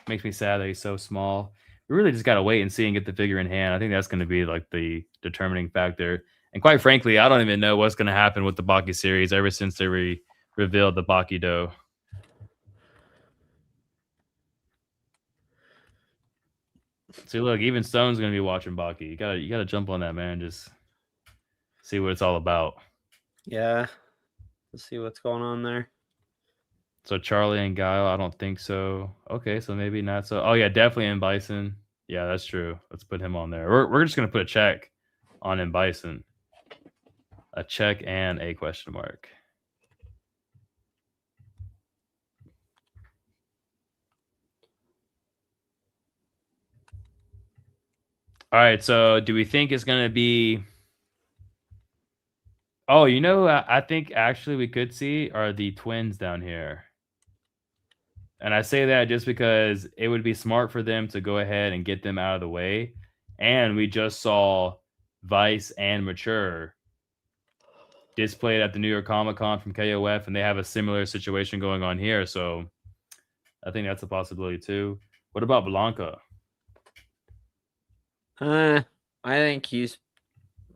makes me sad that he's so small. We really just gotta wait and see and get the figure in hand. I think that's gonna be like the determining factor. And quite frankly, I don't even know what's gonna happen with the Baki series ever since they revealed the Baki Do. See, look, even Stone's gonna be watching Baki. You gotta jump on that, man. Just see what it's all about. yeah, let's see what's going on there. So Charlie and Guile, I don't think so. Okay, so maybe not so. Oh yeah, definitely in Bison. Yeah, that's true. Let's put him on there. We're just gonna put a check on in Bison. A check and a question mark. All right, so do we think it's gonna be? Oh, you know, I think actually we could see are the twins down here. And I say that just because it would be smart for them to go ahead and get them out of the way. And we just saw Vice and Mature displayed at the New York Comic Con from KOF, and they have a similar situation going on here. So I think that's a possibility too. What about Blanca? I think he's.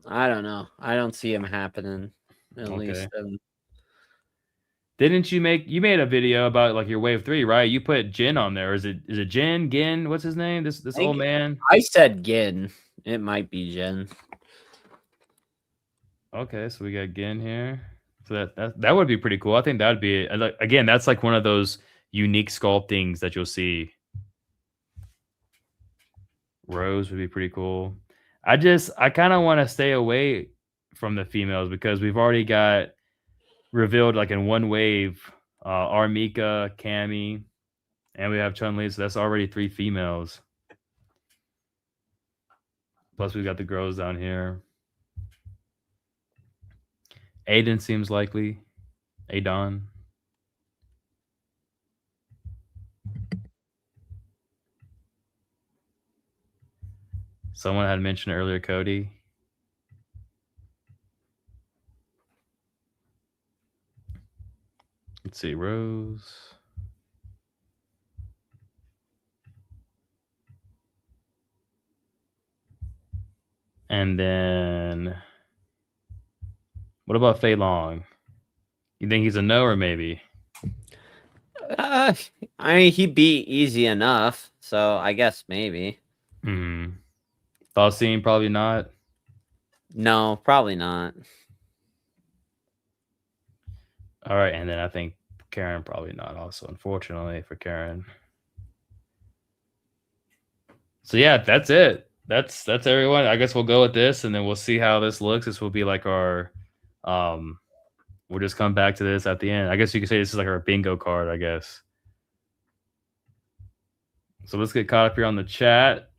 I don't know. I don't see him happening. At least. Didn't you made a video about like your wave 3, right? You put Jin on there. Is it Jin? Gin? What's his name? This old man? I said Gin. It might be Jin. Okay, so we got Gin here. So that would be pretty cool. I think that would be again, that's like one of those unique sculptings that you'll see. Rose would be pretty cool. I kind of want to stay away from the females because we've already got revealed like in one wave Armika, Cammy, and we have Chun-Li, so that's already 3 females. Plus we've got the girls down here. Aiden seems likely. Adon. Someone had mentioned earlier, Cody. Let's see, Rose. And then, what about Fei Long? You think he's a no or maybe? I mean, he beat easy enough, so I guess maybe. Thought probably not. No, probably not. All right, and then I think Karen probably not also, unfortunately for Karen. So yeah, that's it. That's everyone. I guess we'll go with this and then we'll see how this looks. This will be like our we'll just come back to this at the end. I guess you could say this is like our bingo card, I guess. So let's get caught up here on the chat.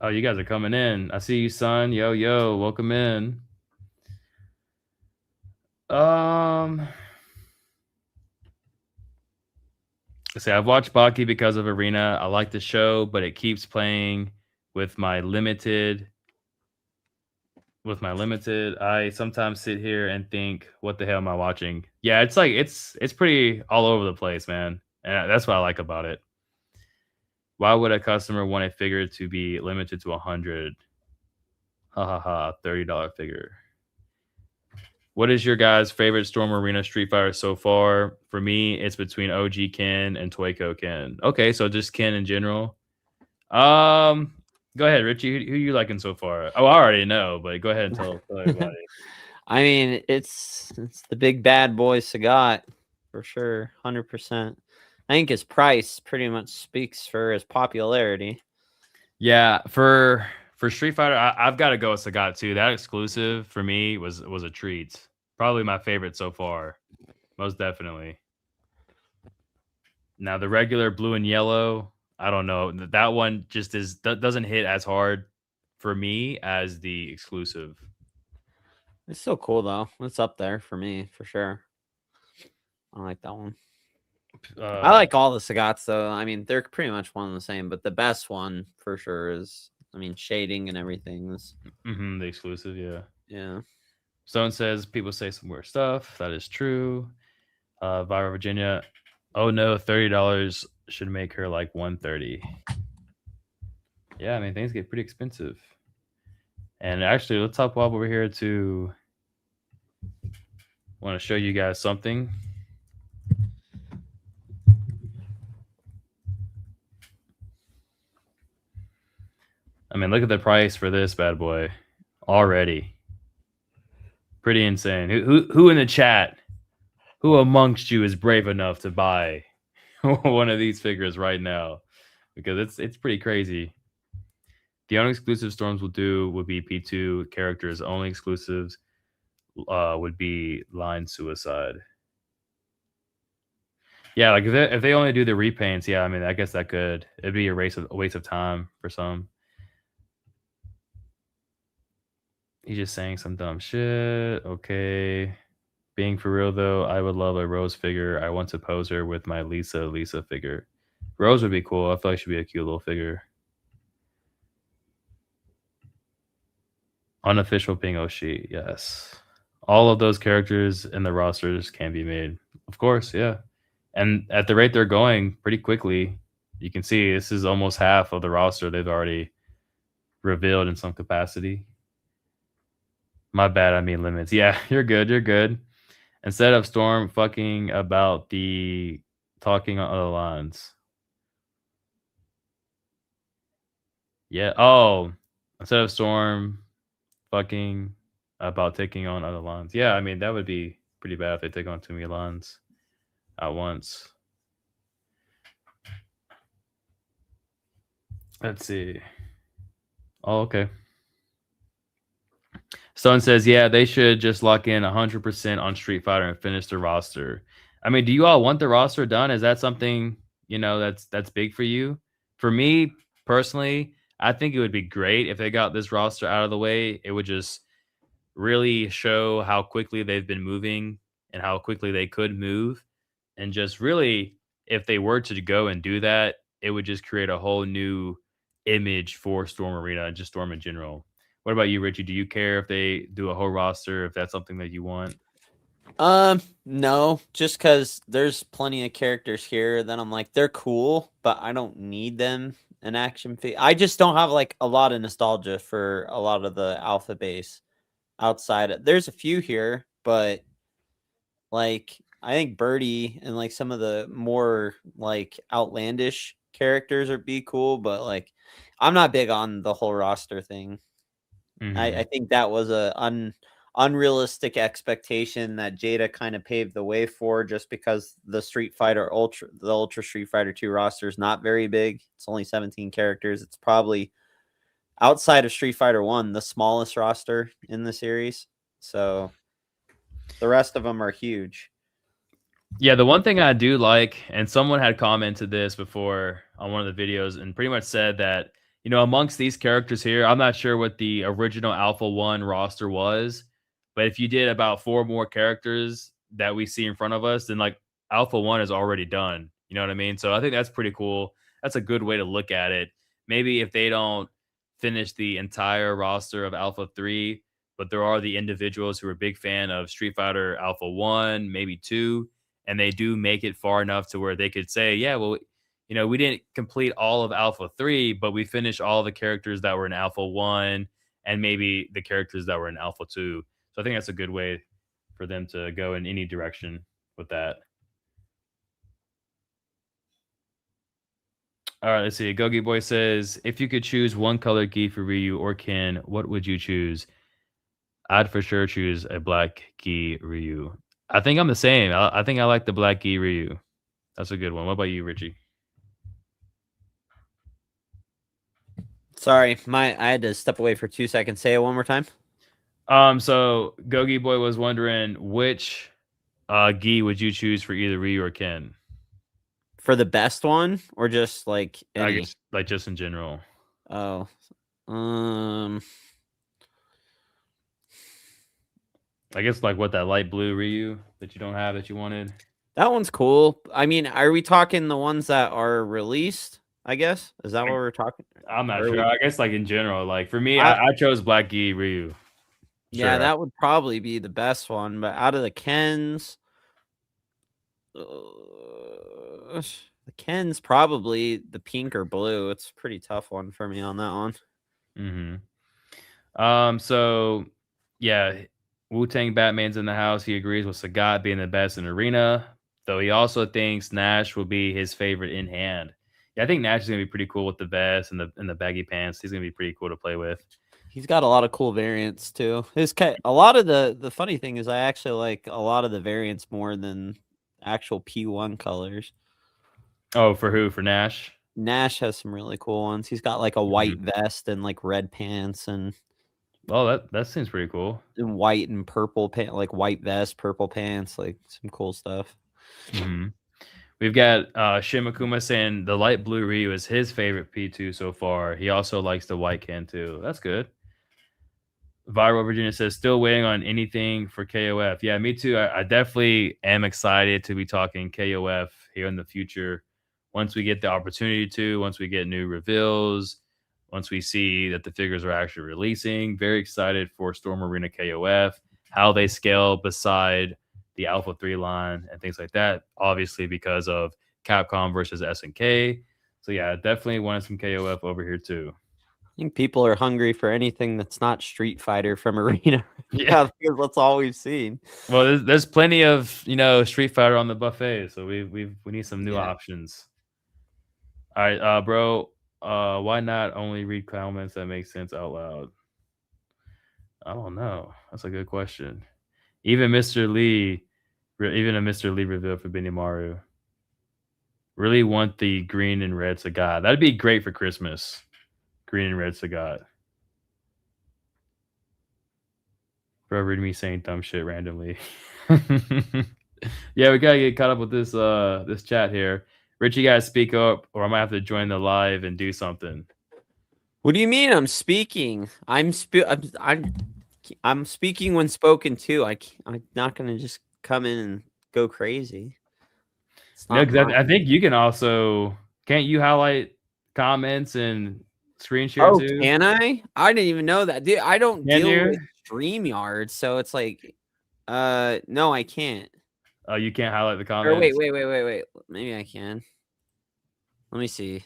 Oh, you guys are coming in. I see you, son. Yo, yo, welcome in. Say I've watched Baki because of Arena. I like the show, but it keeps playing with my limited. I sometimes sit here and think, what the hell am I watching? Yeah, it's like it's pretty all over the place, man. And that's what I like about it. Why would a customer want a figure to be limited to 100? Ha ha ha, $30 figure. What is your guys' favorite Storm Arena Street Fighter so far? For me, it's between OG Ken and Toyko Ken. Okay, so just Ken in general. Go ahead, Richie. Who you liking so far? Oh, I already know, but go ahead and tell everybody. I mean, it's the big bad boy Sagat for sure, 100%. I think his price pretty much speaks for his popularity. Yeah, for Street Fighter, I've got to go with Sagat too. That exclusive for me was a treat. Probably my favorite so far, most definitely. Now the regular blue and yellow, I don't know. That one just doesn't hit as hard for me as the exclusive. It's still cool though. It's up there for me for sure. I like that one. I like all the Sagats though. I mean, they're pretty much one and the same, but the best one for sure is, I mean, shading and everything is the exclusive, yeah. Yeah. Stone says people say some weird stuff. That is true. Vira Virginia. Oh no, $30 should make her like 130. Yeah, I mean things get pretty expensive. And actually, let's hop up over here to want to show you guys something. I mean, look at the price for this bad boy already. Pretty insane. Who in the chat? Who amongst you is brave enough to buy one of these figures right now? Because it's pretty crazy. The only exclusive Storms would be P2 characters. Only exclusives would be Line Suicide. Yeah, like if they only do the repaints, yeah, I mean, I guess that could. It'd be a waste of time for some. He's just saying some dumb shit. Okay. Being for real though, I would love a Rose figure. I want to pose her with my Lisa figure. Rose would be cool. I feel like she'd be a cute little figure. Unofficial Ping Oshi, yes. All of those characters in the rosters can be made. Of course, yeah. And at the rate they're going, pretty quickly, you can see this is almost half of the roster they've already revealed in some capacity. My bad, I mean limits. Yeah, you're good, you're good. Instead of Storm fucking about the talking on other lines. Yeah, oh, instead of Storm fucking about taking on other lines. Yeah, I mean, that would be pretty bad if they take on too many lines at once. Let's see. Oh, okay. Stone says, yeah, they should just lock in 100% on Street Fighter and finish the roster. I mean, do you all want the roster done? Is that something, that's big for you? For me, personally, I think it would be great if they got this roster out of the way. It would just really show how quickly they've been moving and how quickly they could move. And just really, if they were to go and do that, it would just create a whole new image for Storm Arena and just Storm in general. What about you, Richie? Do you care if they do a whole roster, if that's something that you want? No, just because there's plenty of characters here that I'm like, they're cool, but I don't need them in action figure. I just don't have like a lot of nostalgia for a lot of the alpha base there's a few here, but like I think Birdie and like some of the more like outlandish characters are be cool, but like I'm not big on the whole roster thing. I think that was a unrealistic expectation that Jada kind of paved the way for, just because the Ultra Street Fighter 2 roster is not very big. It's only 17 characters. It's probably outside of Street Fighter 1 the smallest roster in the series. So the rest of them are huge. Yeah, the one thing I do like, and someone had commented this before on one of the videos and pretty much said that, amongst these characters here, I'm not sure what the original Alpha 1 roster was, but if you did about 4 more characters that we see in front of us, then like Alpha 1 is already done. You know what I mean? So I think that's pretty cool. That's a good way to look at it. Maybe if they don't finish the entire roster of Alpha 3, but there are the individuals who are a big fan of Street Fighter Alpha 1, maybe 2, and they do make it far enough to where they could say, yeah, well, we didn't complete all of Alpha 3, but we finished all the characters that were in Alpha 1 and maybe the characters that were in Alpha 2. So I think that's a good way for them to go in any direction with that. All right, let's see. Gogi Boy says, if you could choose one color gi for Ryu or Ken, what would you choose? I'd for sure choose a black gi Ryu. I think I'm the same. I think I like the black gi Ryu. That's a good one. What about you, Richie? Sorry, I had to step away for 2 seconds. Say it one more time. So Gogi Boy was wondering which gi would you choose for either Ryu or Ken? For the best one, or just like any? I guess like just in general. Oh, I guess like what, that light blue Ryu that you don't have that you wanted? that one's cool. I mean, are we talking the ones that are released? I guess is that what we're talking? I'm not Are sure. we- I guess like in general, like for me, I chose black gi Ryu. Yeah, Sure. that would probably be the best one. But out of the Kens, the Kens probably the pink or blue. It's a pretty tough one for me on that one. So yeah, Wu-Tang Batman's in the house. He agrees with Sagat being the best in Arena, though he also thinks Nash will be his favorite in hand. Yeah, I think Nash is gonna be pretty cool with the vest and the baggy pants. He's gonna be pretty cool to play with. He's got a lot of cool variants too. A lot of the funny thing is I actually like a lot of the variants more than actual P1 colors. Oh, for who? For Nash? Nash has some really cool ones. He's got like a white vest and like red pants and That seems pretty cool. white and purple pant, like white vest, purple pants, like some cool stuff. We've got Shimakuma saying the light blue Ryu is his favorite P2 so far. He also likes the white can too. That's good. Viral Virginia says, still waiting on anything for KOF. Yeah, me too. I definitely am excited to be talking KOF here in the future. Once we get the opportunity to, once we get new reveals, once we see that the figures are actually releasing. Very excited for Storm Arena KOF, how they scale beside the Alpha 3 line and things like that. Obviously, because of Capcom versus SNK. So yeah, definitely wanted some KOF over here too. I think people are hungry for anything that's not Street Fighter from Arena. Yeah, because that's all we've seen. Well, there's plenty of Street Fighter on the buffet, so we need some new options. All right, bro. Why not only read comments that make sense out loud? I don't know. That's a good question. Even a Mr. Lee reveal for Benimaru. Really want the green and red Sagat. That'd be great for Christmas. Green and red Sagat. Bro, read me saying dumb shit randomly. Yeah, we gotta get caught up with this this chat here. Rich, you gotta speak up, or I might have to join the live and do something. What do you mean? I'm speaking. I'm speaking when spoken to. I'm not gonna just come in and go crazy. No, because I think you can also, can't you highlight comments and screen share Oh, too? can I? I didn't even know that. Dude, I don't Can deal you? with StreamYard, so it's like, no, I can't. Oh, you can't highlight the Or comments. wait. Maybe I can. Let me see.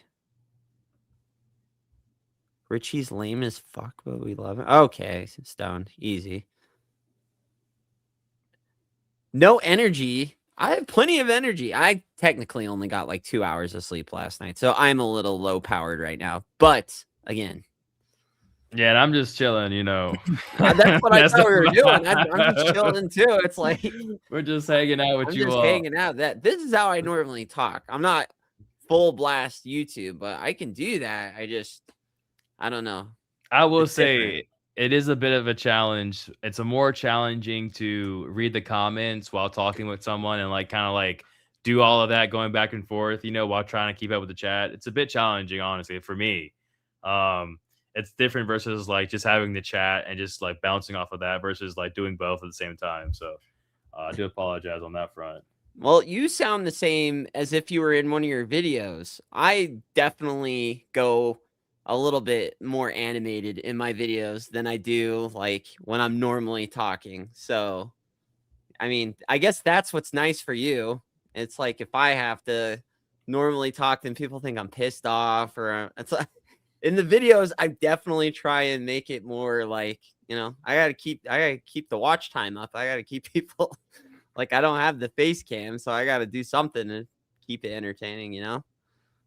Richie's lame as fuck, but we love him. Okay, Stone, easy. No energy. I have plenty of energy. I technically only got like 2 hours of sleep last night, so I'm a little low powered right now. But again, Yeah, and I'm just chilling, you know. that's what I That's thought we were doing. I'm just the- chilling too. It's like We're just hanging out with I'm you just all. hanging out. That this is how I normally talk. I'm not full blast YouTube, but I can do that. I don't know. I will It's different. say it is a bit of a challenge. It's a more challenging to read the comments while talking with someone and like kind of like do all of that going back and forth, you know, while trying to keep up with the chat. It's a bit challenging, honestly, for me. Um, it's different versus like just having the chat and just like bouncing off of that versus like doing both at the same time. So I do apologize on that front. Well, you sound the same as if you were in one of your videos. I definitely go a little bit more animated in my videos than I do like when I'm normally talking. So, I mean, I guess that's what's nice for you. It's like if I have to normally talk, then people think I'm pissed off or it's like in the videos, I definitely try and make it more like, I gotta keep the watch time up. I gotta keep people like I don't have the face cam, so I gotta do something to keep it entertaining,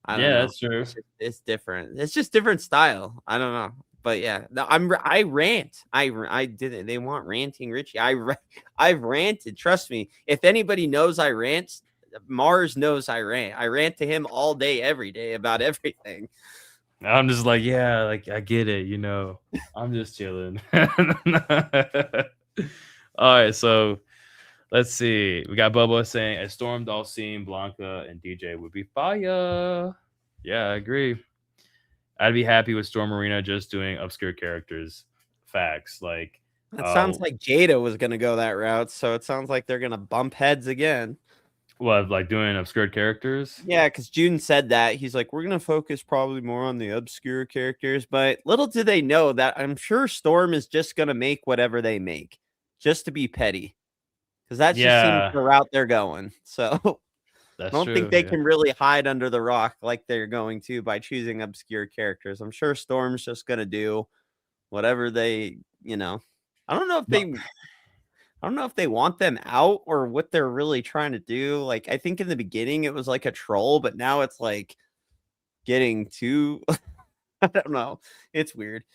I don't Yeah, know. that's true. It's different. It's just different style. I don't know. But yeah, no, I rant. I did it. They want ranting Richie. I've ranted. Trust me. If anybody knows I rant, Mars knows I rant. I rant to him all day, every day about everything. I'm just like, yeah, like I get it, you know. I'm just chilling. All right, so let's see. We got Bubba saying a Storm Dulcine, Blanca, and DJ would be fire. Yeah, I agree. I'd be happy with Storm Arena just doing obscure characters. Facts. Like, That sounds like Jada was gonna go that route, so it sounds like they're gonna bump heads again. what, like doing obscure characters? Yeah, because June said that. He's like, we're going to focus probably more on the obscure characters. But little do they know that I'm sure Storm is just going to make whatever they make just to be petty. Because that just seems Yeah, the route they're going. So I that's don't think true. they Yeah. can really hide under the rock like they're going to by choosing obscure characters. I'm sure Storm's just going to do whatever they. I don't know if But- they. I don't know if they want them out or what they're really trying to do. Like, I think in the beginning it was like a troll, but now it's like getting too. I don't know. It's weird.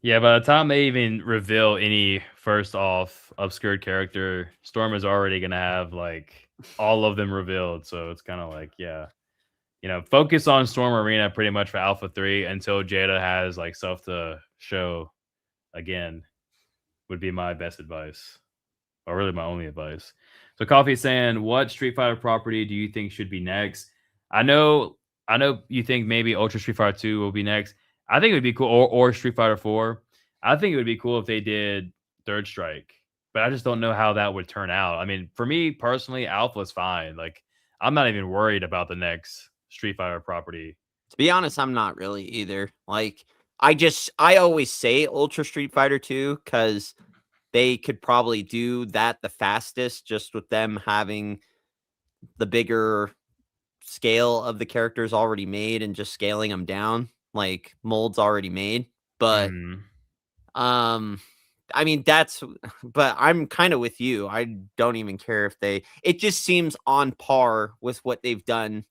Yeah, by the time they even reveal any first off obscured character, Storm is already gonna have like all of them revealed. So it's kind of like, yeah, you know, focus on Storm Arena pretty much for Alpha 3 until Jada has like stuff to show again, would be my best advice. Or really my only advice. So Coffee's saying, what Street Fighter property do you think should be next? I know you think maybe Ultra Street Fighter 2 will be next. I think it would be cool, or Street Fighter 4. I think it would be cool if they did Third Strike, but I just don't know how that would turn out. I mean, for me personally, Alpha's fine. Like, I'm not even worried about the next Street Fighter property. To be honest, I'm not really either. Like, I always say Ultra Street Fighter 2 because they could probably do that the fastest just with them having the bigger scale of the characters already made and just scaling them down, like molds already made. But Mhm. I mean but I'm kind of with you. I don't even care if it just seems on par with what they've done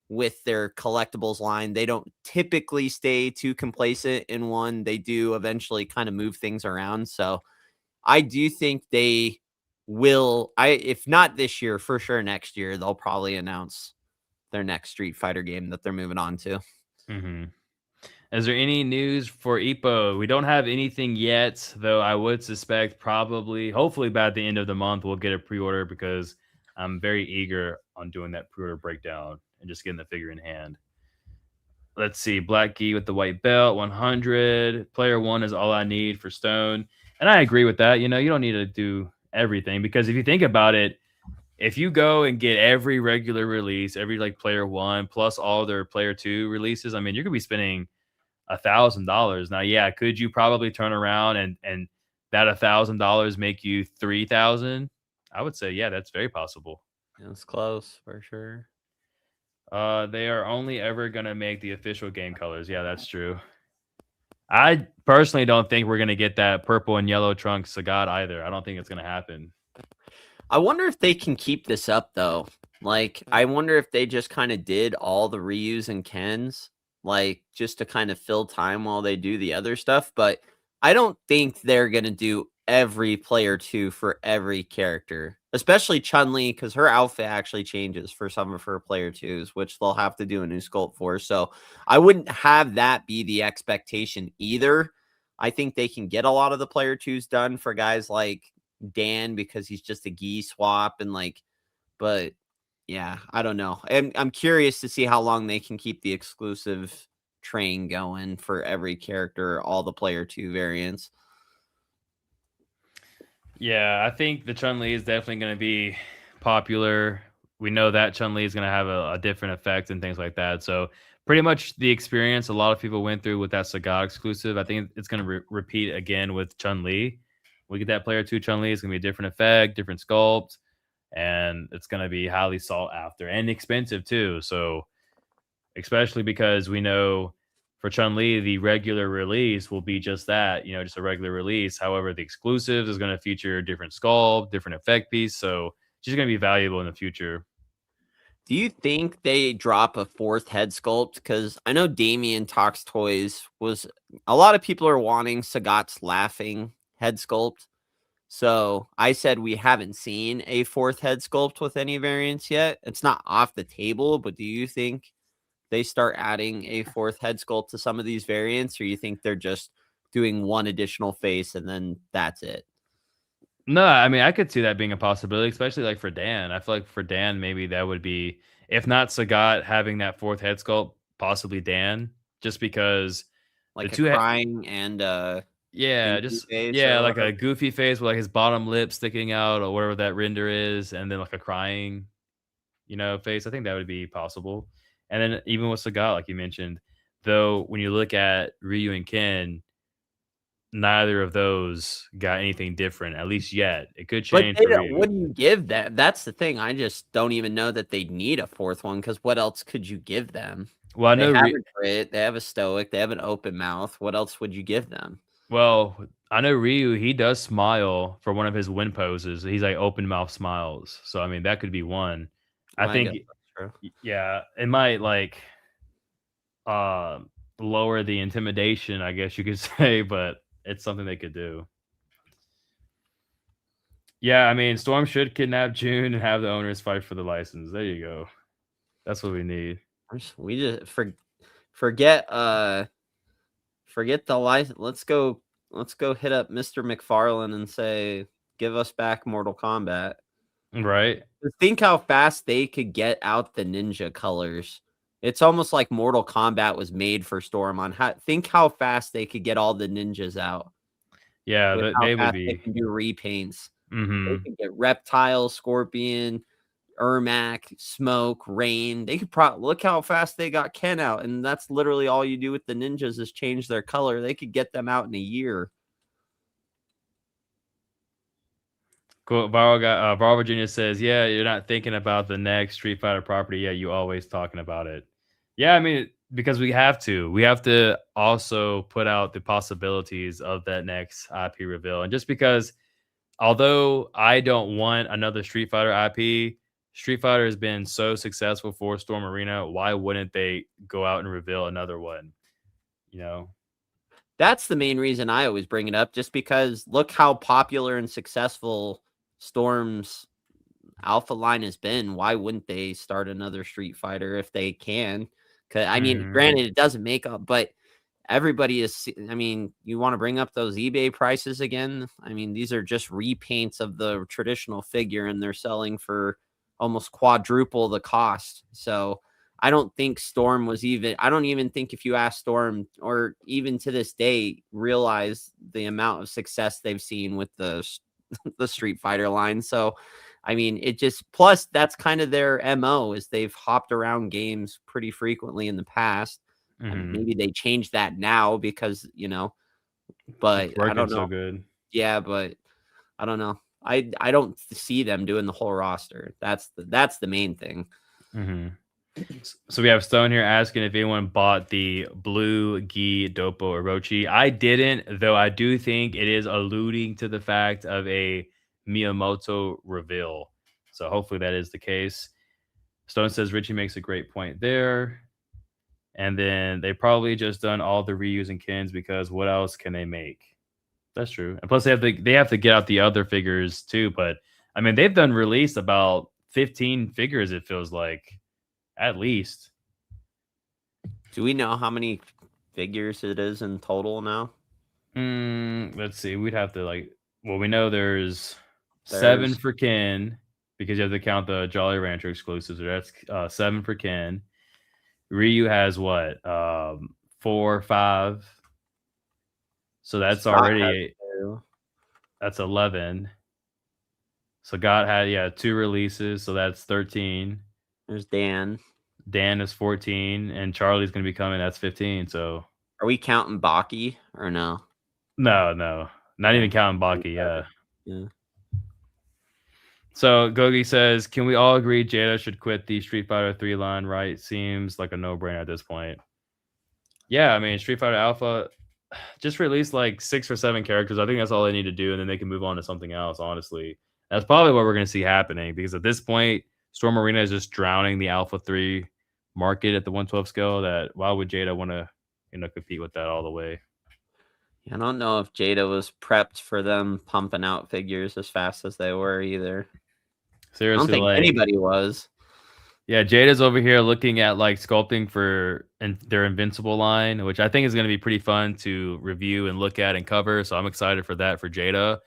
with their collectibles line. They don't typically stay too complacent in one. They do eventually kind of move things around. So I do think they will. If not this year, for sure next year, they'll probably announce their next Street Fighter game that they're moving on to. Mhm. Is there any news for EPO? We don't have anything yet, though I would suspect probably, hopefully by the end of the month, we'll get a pre-order because I'm very eager on doing that pre-order breakdown and just getting the figure in hand. Let's see. Black Key with the white belt, 100. Player 1 is all I need for Stone. And I agree with that. You know, you don't need to do everything because if you think about it, if you go and get every regular release, every like Player 1 plus all their Player 2 releases, I mean, you're going to be spending $1,000. Now, yeah, could you probably turn around and that $1,000 make you 3,000? I would say, yeah, that's very possible. It's close for sure. They are only ever gonna make the official game colors. Yeah, that's true. I personally don't think we're gonna get that purple and yellow trunk Sagat either. I don't think it's gonna happen. I wonder if they can keep this up though. Like, I wonder if they just kind of did all the Ryus and Kens, like just to kind of fill time while they do the other stuff. But I don't think they're gonna do every player two for every character, especially Chun-Li, because her outfit actually changes for some of her player twos, which they'll have to do a new sculpt for. So I wouldn't have that be the expectation either. I think they can get a lot of the player twos done for guys like Dan because he's just a gi swap and like, but yeah, I don't know. I'm curious to see how long they can keep the exclusive train going for every character, all the player two variants. Yeah, I think the Chun-Li is definitely going to be popular. We know that Chun-Li is going to have a different effect and things like that. So pretty much the experience a lot of people went through with that Sagat exclusive, I think it's going to repeat again with Chun-Li. We get that player two Chun-Li, it's going to be a different effect, different sculpt, and it's going to be highly sought after and expensive too. So especially because we know for Chun-Li, the regular release will be just that, just a regular release. However, the exclusives is going to feature different sculpt, different effect piece. So she's going to be valuable in the future. Do you think they drop a fourth head sculpt? Because I know Damien Talks Toys was a lot of people are wanting Sagat's laughing head sculpt. So I said we haven't seen a fourth head sculpt with any variants yet. It's not off the table, but do you think they start adding a fourth head sculpt to some of these variants, or you think they're just doing one additional face and then that's it? No, I mean, I could see that being a possibility, especially like for Dan. I feel like for Dan, maybe that would be, if not Sagat having that fourth head sculpt, possibly Dan, just because the Like a two crying and yeah, goofy just face yeah, or like whatever. a goofy face with like his bottom lip sticking out or whatever that render is, and then like a crying, face. I think that would be possible. And then even with Sagat, like you mentioned, though, when you look at Ryu and Ken, neither of those got anything different, at least yet. It could But change they for don't, Ryu. what do you give them? That's the thing. I just don't even know that they need a fourth one because what else could you give them? Well, I They know. have a crit, they have a stoic, they have an open mouth. What else would you give them? Well, I know Ryu. He does smile for one of his win poses. He's like open mouth smiles. So I mean, that could be one. I I guess think, that's true. yeah, it might like uh lower the intimidation, I guess you could say, but it's something they could do. Yeah, I mean, Storm should kidnap June and have the owners fight for the license. There you go. That's what we need. We just forget forget the license. Let's go hit up Mr. McFarlane and say, give us back Mortal Kombat. Right? Think how fast they could get out the ninja colors. It's almost like Mortal Kombat was made for Storm on think how fast they could get all the ninjas out Yeah, with how they would fast they be. can do repaints. They Hmm. could get Reptile, Scorpion, Ermac, Smoke, Rain. They could probably look how fast they got Ken out, and that's literally all you do with the ninjas is change their color. They could get them out in a year. Cool. Varl Virginia says, "Yeah, you're not thinking about the next Street Fighter property. Yeah, you always talking about it. Yeah, I mean, because we have to. We have to also put out the possibilities of that next IP reveal. And just because, although I don't want another Street Fighter IP, Street Fighter has been so successful for Storm Arena. Why wouldn't they go out and reveal another one? You know? That's the main reason I always bring it up, just because look how popular and successful Storm's Alpha line has been. Why wouldn't they start another Street Fighter if they can? Because I mean, Hmm. granted, it doesn't make up, but everybody is. I mean, you want to bring up those eBay prices again? I mean, these are just repaints of the traditional figure, and they're selling for almost quadruple the cost. So I don't think Storm was even. I don't even think if you ask Storm, or even to this day, realize the amount of success they've seen with the Street Fighter line. So I mean, it just plus that's kind of their MO is they've hopped around games pretty frequently in the past. maybe they changed that now because, you know, but It's I working don't so know. good. Yeah, but I don't know. I don't see them doing the whole roster. That's the main thing. So we have Stone here asking if anyone bought the blue Gi Dopo Orochi. I didn't, though I do think it is alluding to the fact of a Miyamoto reveal. So hopefully that is the case. Stone says Richie makes a great point there. And then they probably just done all the reuse and Kens because what else can they make? That's true. And plus they have to get out the other figures too. But I mean they've done released about 15 figures, it feels like. At least. Do we know how many figures it is in total now? Let's see. We'd have to well, we know there's 7 for Ken because you have to count the Jolly Rancher exclusives. So that's 7 for Ken. Ryu has what? 4, 5. So that's Scott already has that's 11. So God had 2 releases, so that's 13. There's Dan. Dan is 14, and Charlie's gonna be coming. That's 15. So Are we counting Baki or no? no, not even counting Baki. Yeah. So Gogi says, "Can we all agree Jada should quit the Street Fighter 3 line? Right? Seems like a no-brainer at this point." Yeah, I mean Street Fighter Alpha just released like 6 or 7 characters. I think that's all they need to do, and then they can move on to something else. Honestly, that's probably what we're going to see happening because at this point, Storm Arena is just drowning the Alpha 3 market at the 112 scale. That why would Jada want to compete with that all the way? I don't know if Jada was prepped for them pumping out figures as fast as they were either. Seriously, I don't think anybody was. Yeah, Jada's over here looking at like sculpting for their Invincible line, which I think is going to be pretty fun to review and look at and cover. So I'm excited for that for Jada.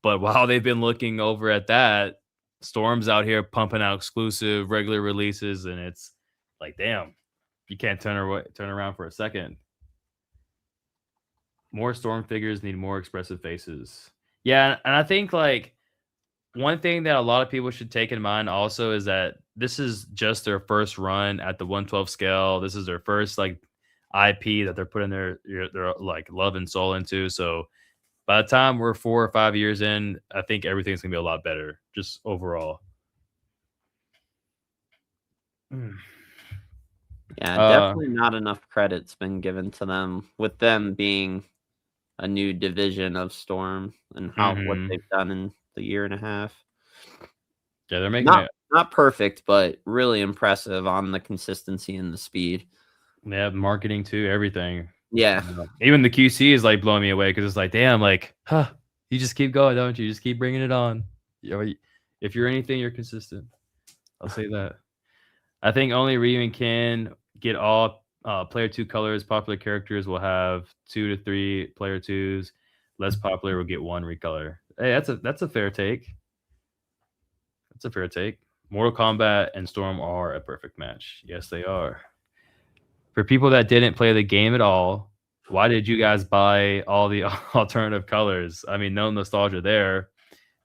But while they've been looking over at that, Storm's out here pumping out exclusive regular releases, and it's like, damn, you can't turn around for a second. More Storm figures need more expressive faces. Yeah, and I think like one thing that a lot of people should take in mind also is that this is just their first run at the 112 scale. This is their first like IP that they're putting their like love and soul into. So by the time we're 4 or 5 years in, I think everything's gonna be a lot better, just overall. Yeah, definitely not enough credit's been given to them with them being a new division of Storm and what they've done in the year and a half. Yeah, they're making it not perfect, but really impressive on the consistency and the speed. Yeah, marketing too, everything. Yeah. Even the QC is like blowing me away because it's like, damn, like, you just keep going, don't you? Just keep bringing it on. If you're anything, you're consistent. I'll say that. I think only Ryu and Ken get all player 2 colors. Popular characters will have 2 to 3 player 2s. Less popular will get 1 recolor. Hey, that's a fair take. That's a fair take. Mortal Kombat and Storm are a perfect match. Yes, they are. For people that didn't play the game at all, why did you guys buy all the alternative colors? I mean, no nostalgia there.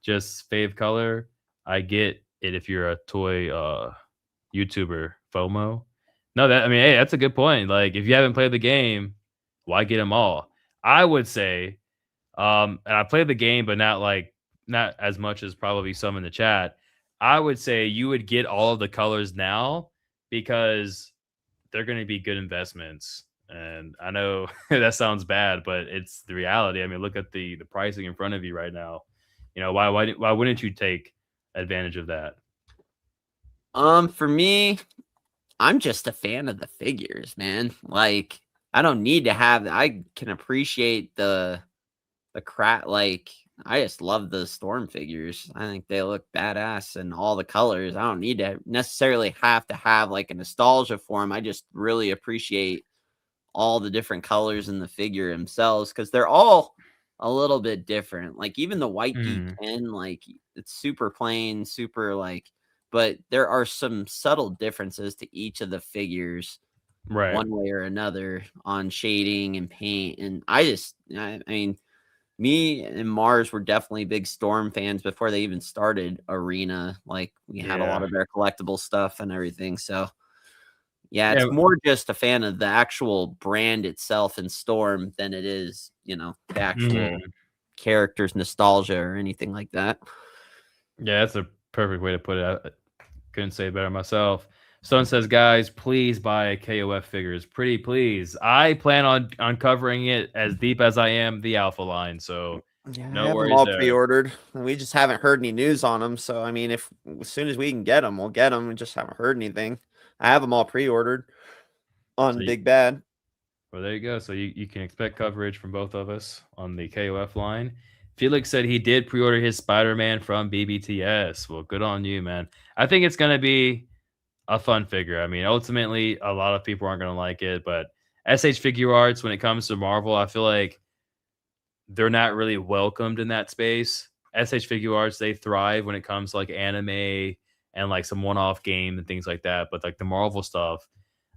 Just fave color. I get it if you're a toy YouTuber, FOMO. No, hey, that's a good point. Like, if you haven't played the game, why get them all? I would say, and I played the game, but not as much as probably some in the chat. I would say you would get all of the colors now because they're going to be good investments. And I know that sounds bad, but it's the reality. I mean, look at the pricing in front of you right now. You know, why wouldn't you take advantage of that? For me, I'm just a fan of the figures, man. Like, I don't need to have. I can appreciate the crap. Like, I just love the Storm figures. I think they look badass and all the colors. I don't need to necessarily have to have like a nostalgia for them. I just really appreciate all the different colors in the figure themselves because they're all a little bit different. Like even the white geek pen, like it's super plain, super like, but there are some subtle differences to each of the figures, right? One way or another on shading and paint. And I mean, me and M.A.R.S were definitely big Storm fans before they even started Arena. Like we had a lot of their collectible stuff and everything. So Yeah, Yeah. it's more just a fan of the actual brand itself and Storm than it is, the actual characters, nostalgia, or anything like that. Yeah, that's a perfect way to put it. I couldn't say it better myself. Stone says, guys, please buy KOF figures. Pretty please. I plan on covering it as deep as I am the Alpha line. So Yeah, I no have them worries all there. pre-ordered, and we just haven't heard any news on them. So, I mean, if as soon as we can get them, we'll get them. We just haven't heard anything. I have them all pre-ordered So on Big Bad. well, there you go. So you can expect coverage from both of us on the KOF line. Felix said he did pre-order his Spider-Man from BBTS. Well, good on you, man. I think it's going to be a fun figure. I mean, ultimately, a lot of people aren't going to like it, but SH Figuarts, when it comes to Marvel, I feel like they're not really welcomed in that space. SH Figuarts, they thrive when it comes to like anime and like some one-off game and things like that. But like the Marvel stuff,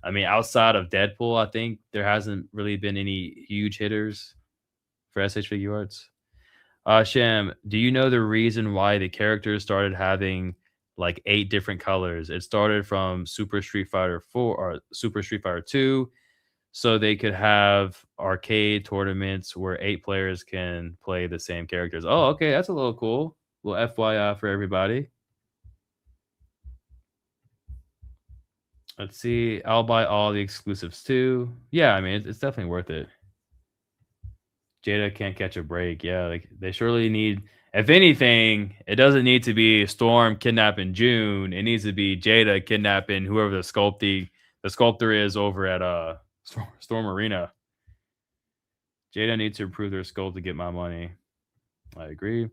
I mean, outside of Deadpool, I think there hasn't really been any huge hitters for SH Figuarts. Sham, do you know the reason why the characters started having like 8 different colors? It started from Super Street Fighter 4 or Super Street Fighter 2, so they could have arcade tournaments where 8 players can play the same characters. Oh, okay, that's a little cool. Little FYI for everybody. Let's see. I'll buy all the exclusives too. Yeah, I mean, it's definitely worth it. Jada can't catch a break. Yeah, like they surely need. If anything, it doesn't need to be Storm kidnapping June. It needs to be Jada kidnapping whoever the sculptor is over at Storm Arena. Jada needs to improve their sculpt to get my money. I agree.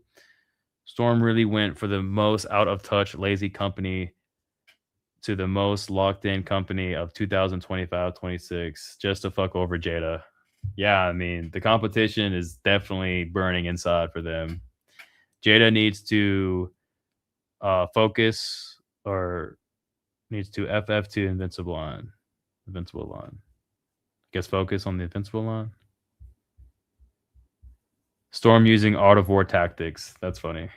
Storm really went for the most out of touch, lazy company to the most locked in company of 2025-26 just to fuck over Jada. Yeah, I mean, the competition is definitely burning inside for them. Jada needs to focus or needs to FF2 Invincible line. Invincible line. Guess focus on the Invincible line. Storm using Art of War tactics. That's funny.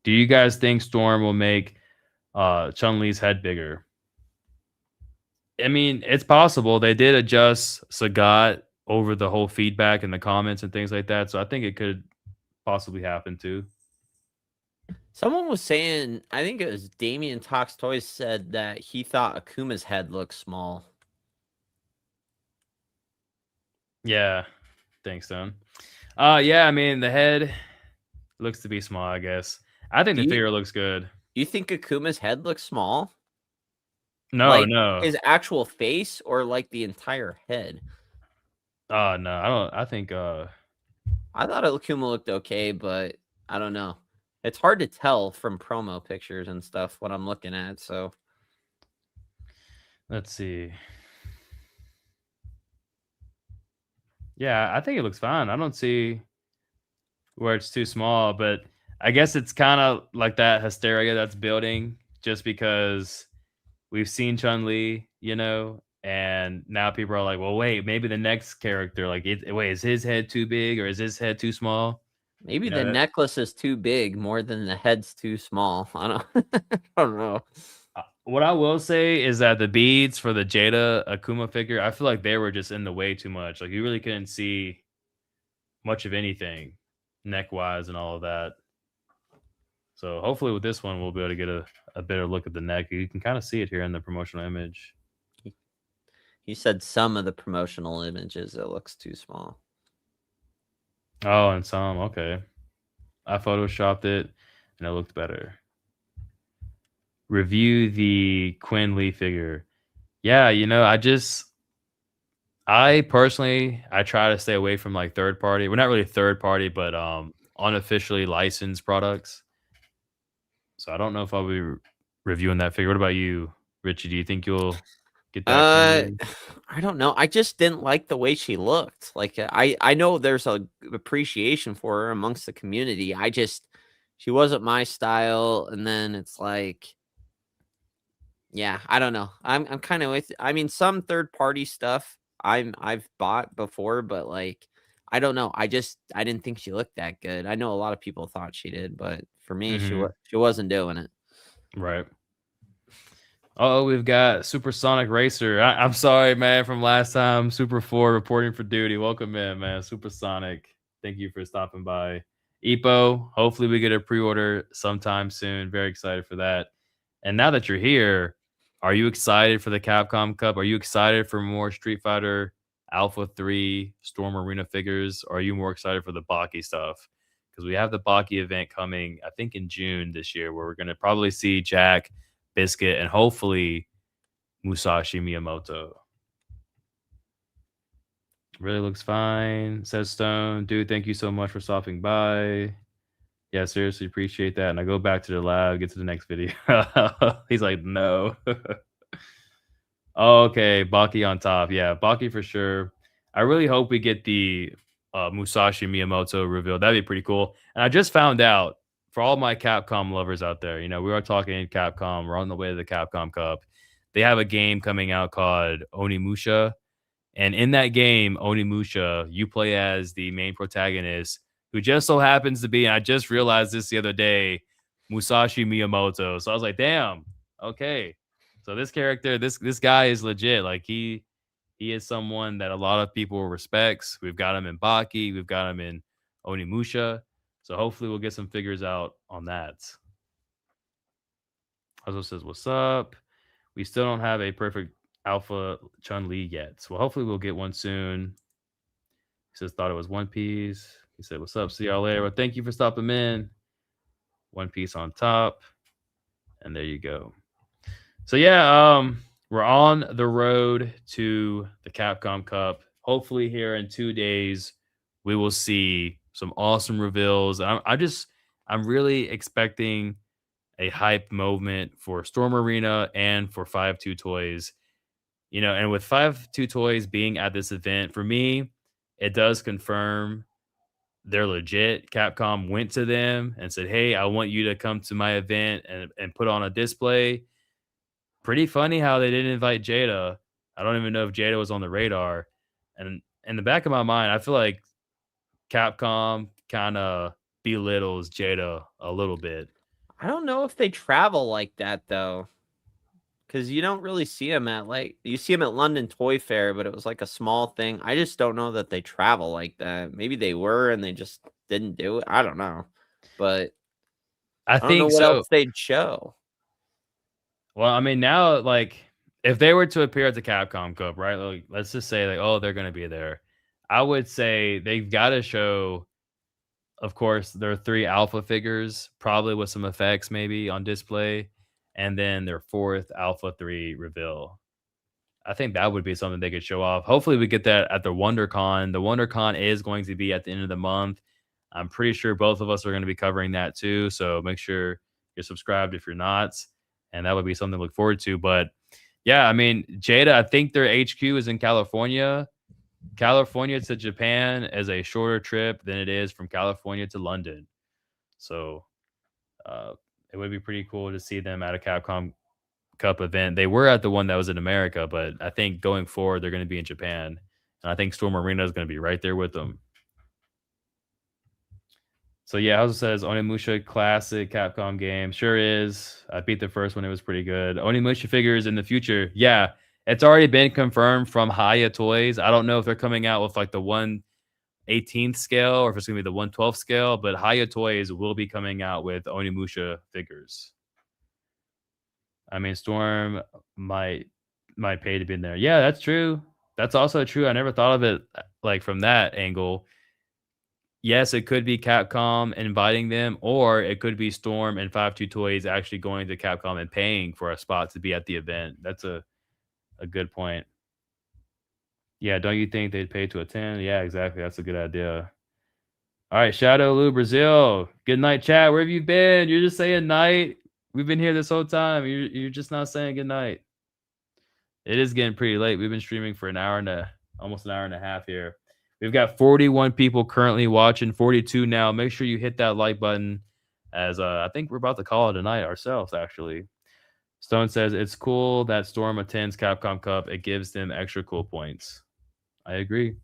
Do you guys think Storm will make Chun-Li's head bigger? I mean, it's possible. They did adjust Sagat over the whole feedback and the comments and things like that. So I think it could possibly happen too. Someone was saying, I think it was Damien Talks Toys said that he thought Akuma's head looked small. Yeah. Thanks, Stone. Yeah, I mean the head looks to be small, I guess. I think the figure looks good. You think Akuma's head looks small? No, Like no. his actual face or like the entire head? No, I don't. I think. I thought Akuma looked okay, but I don't know. It's hard to tell from promo pictures and stuff what I'm looking at. So Let's see. Yeah, I think it looks fine. I don't see where it's too small, but I guess it's kind of like that hysteria that's building just because we've seen Chun-Li, and now people are like, well, wait, maybe the next character, like, wait, is his head too big or is his head too small? maybe You know the that. necklace is too big more than the head's too small. I don't, I don't know. What I will say is that the beads for the Jada Akuma figure, I feel like they were just in the way too much. Like you really couldn't see much of anything neck wise and all of that. So hopefully with this one, we'll be able to get a better look at the neck. You can kind of see it here in the promotional image. He said some of the promotional images, it looks too small. Oh, and some. Okay. I photoshopped it and it looked better. Review the Quinn Lee figure. Yeah, I personally I try to stay away from like third party. Well, not really third party, but unofficially licensed products. So I don't know if I'll be reviewing that figure. What about you, Richie? Do you think you'll get that Quinn Lee? I don't know. I just didn't like the way she looked. Like I know there's a appreciation for her amongst the community. She wasn't my style, and then it's like, yeah, I don't know. I'm kind of with. I mean, some third party stuff I've bought before, but like I don't know. I didn't think she looked that good. I know a lot of people thought she did, but for me, Mm-hmm. she wasn't doing it. Right. Oh, we've got Supersonic Racer. I'm sorry, man, from last time. Super 4 reporting for duty. Welcome in, man. Supersonic. Thank you for stopping by. Epo, hopefully we get a pre-order sometime soon. Very excited for that. And now that you're here, are you excited for the Capcom Cup? Are you excited for more Street Fighter Alpha 3 Storm Arena figures? Or are you more excited for the Baki stuff? Because we have the Baki event coming, I think in June this year, where we're going to probably see Jack, Biscuit, and hopefully Musashi Miyamoto. Really looks fine, says Stone. Dude, thank you so much for stopping by. Yeah, seriously, appreciate that. And I go back to the lab, get to the next video. He's like, no. Okay, Baki on top. Yeah, Baki for sure. I really hope we get the Musashi Miyamoto reveal. That'd be pretty cool. And I just found out, for all my Capcom lovers out there, we are talking Capcom. We're on the way to the Capcom Cup. They have a game coming out called Onimusha. And in that game, Onimusha, you play as the main protagonist, who just so happens to be, and I just realized this the other day, Musashi Miyamoto. So I was like, damn, okay. So this character, this guy is legit. Like he is someone that a lot of people respects. We've got him in Baki, we've got him in Onimusha. So hopefully we'll get some figures out on that. Hazo says, what's up? We still don't have a perfect Alpha Chun-Li yet. So hopefully we'll get one soon. He says, thought it was One Piece. He said, what's up? See y'all later. Well, thank you for stopping in. One Piece on top. And there you go. So yeah, we're on the road to the Capcom Cup. Hopefully here in 2 days, we will see some awesome reveals. I'm really expecting a hype moment for Storm Arena and for 5-2 Toys. And with 5-2 Toys being at this event, for me, it does confirm they're legit. Capcom went to them and said, hey, I want you to come to my event and put on a display. Pretty funny how they didn't invite Jada. I don't even know if Jada was on the radar. And in the back of my mind, I feel like Capcom kind of belittles Jada a little bit. I don't know if they travel like that though, because you don't really see them you see them at London Toy Fair, but it was like a small thing. I just don't know that they travel like that. Maybe they were and they just didn't do it. I don't know, but I don't know think what so. else they'd show. Well, I mean, now, like, if they were to appear at the Capcom Cup, right? Like, let's just say, like, oh, they're going to be there. I would say they've got to show, of course, their 3 alpha figures, probably with some effects maybe on display, and then their 4th Alpha 3 reveal. I think that would be something they could show off. Hopefully, we get that at the WonderCon. The WonderCon is going to be at the end of the month. I'm pretty sure both of us are going to be covering that too. So make sure you're subscribed if you're not. And that would be something to look forward to. But yeah, I mean, Jada, I think their HQ is in California. California to Japan is a shorter trip than it is from California to London. So it would be pretty cool to see them at a Capcom Cup event. They were at the one that was in America, but I think going forward, they're going to be in Japan. And I think Storm Arena is going to be right there with them. So yeah, House says Onimusha classic Capcom game. Sure is. I beat the first one. It was pretty good. Onimusha figures in the future. Yeah, it's already been confirmed from Haya Toys. I don't know if they're coming out with like the 1/18th scale or if it's going to be the 1/12th scale, but Haya Toys will be coming out with Onimusha figures. I mean, Storm might pay to be in there. Yeah, that's true. That's also true. I never thought of it like from that angle. Yes, it could be Capcom inviting them, or it could be Storm and 5-2 Toys actually going to Capcom and paying for a spot to be at the event. That's a good point. Yeah, don't you think they'd pay to attend? Yeah, exactly. That's a good idea. All right, Shadow Lou Brazil. Good night, chat. Where have you been? You're just saying night. We've been here this whole time. You're just not saying good night. It is getting pretty late. We've been streaming for almost an hour and a half here. We've got 41 people currently watching, 42 now. Make sure you hit that like button as I think we're about to call it a night ourselves, actually. Stone says, it's cool that Storm attends Capcom Cup. It gives them extra cool points. I agree.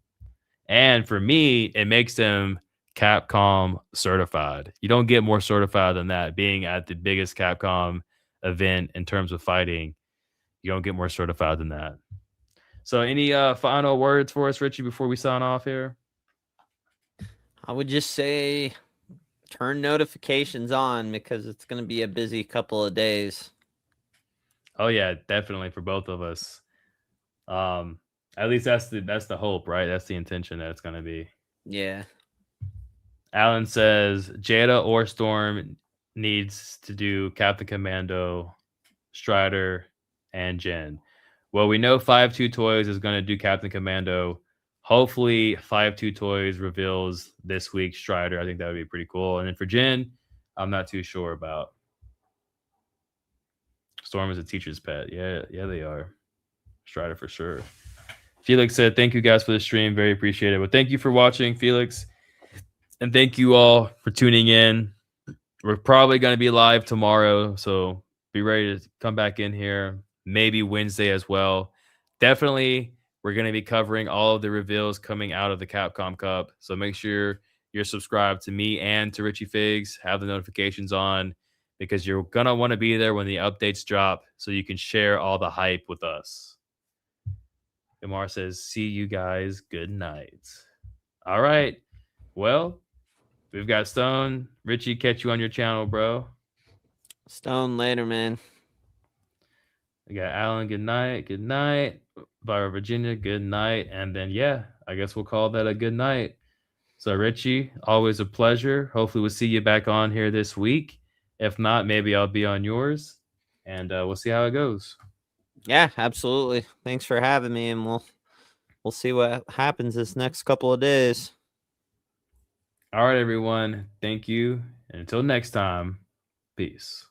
And for me, it makes them Capcom certified. You don't get more certified than that, being at the biggest Capcom event in terms of fighting. You don't get more certified than that. So any final words for us, Richie, before we sign off here? I would just say turn notifications on because it's going to be a busy couple of days. Oh yeah, definitely for both of us. At least that's the hope, right? That's the intention that it's going to be. Yeah. Alan says Jada or Storm needs to do Captain Commando, Strider, and Jen. Well, we know 5-2 Toys is going to do Captain Commando. Hopefully, 5-2 Toys reveals this week Strider. I think that would be pretty cool. And then for Jen, I'm not too sure about. Storm is a teacher's pet. Yeah, they are. Strider for sure. Felix said, thank you guys for the stream. Very appreciated. But thank you for watching, Felix. And thank you all for tuning in. We're probably going to be live tomorrow. So be ready to come back in here. Maybe Wednesday as well. Definitely, we're going to be covering all of the reveals coming out of the Capcom Cup. So make sure you're subscribed to me and to Richie Figs. Have the notifications on because you're going to want to be there when the updates drop so you can share all the hype with us. M.A.R.S says, see you guys. Good night. All right. Well, we've got Stone. Richie, catch you on your channel, bro. Stone later, man. We got Alan, good night. Good night. Vira Virginia, good night. And then, yeah, I guess we'll call that a good night. So, Richie, always a pleasure. Hopefully, we'll see you back on here this week. If not, maybe I'll be on yours. And we'll see how it goes. Yeah, absolutely. Thanks for having me, and we'll see what happens this next couple of days. All right, everyone. Thank you. And until next time, peace.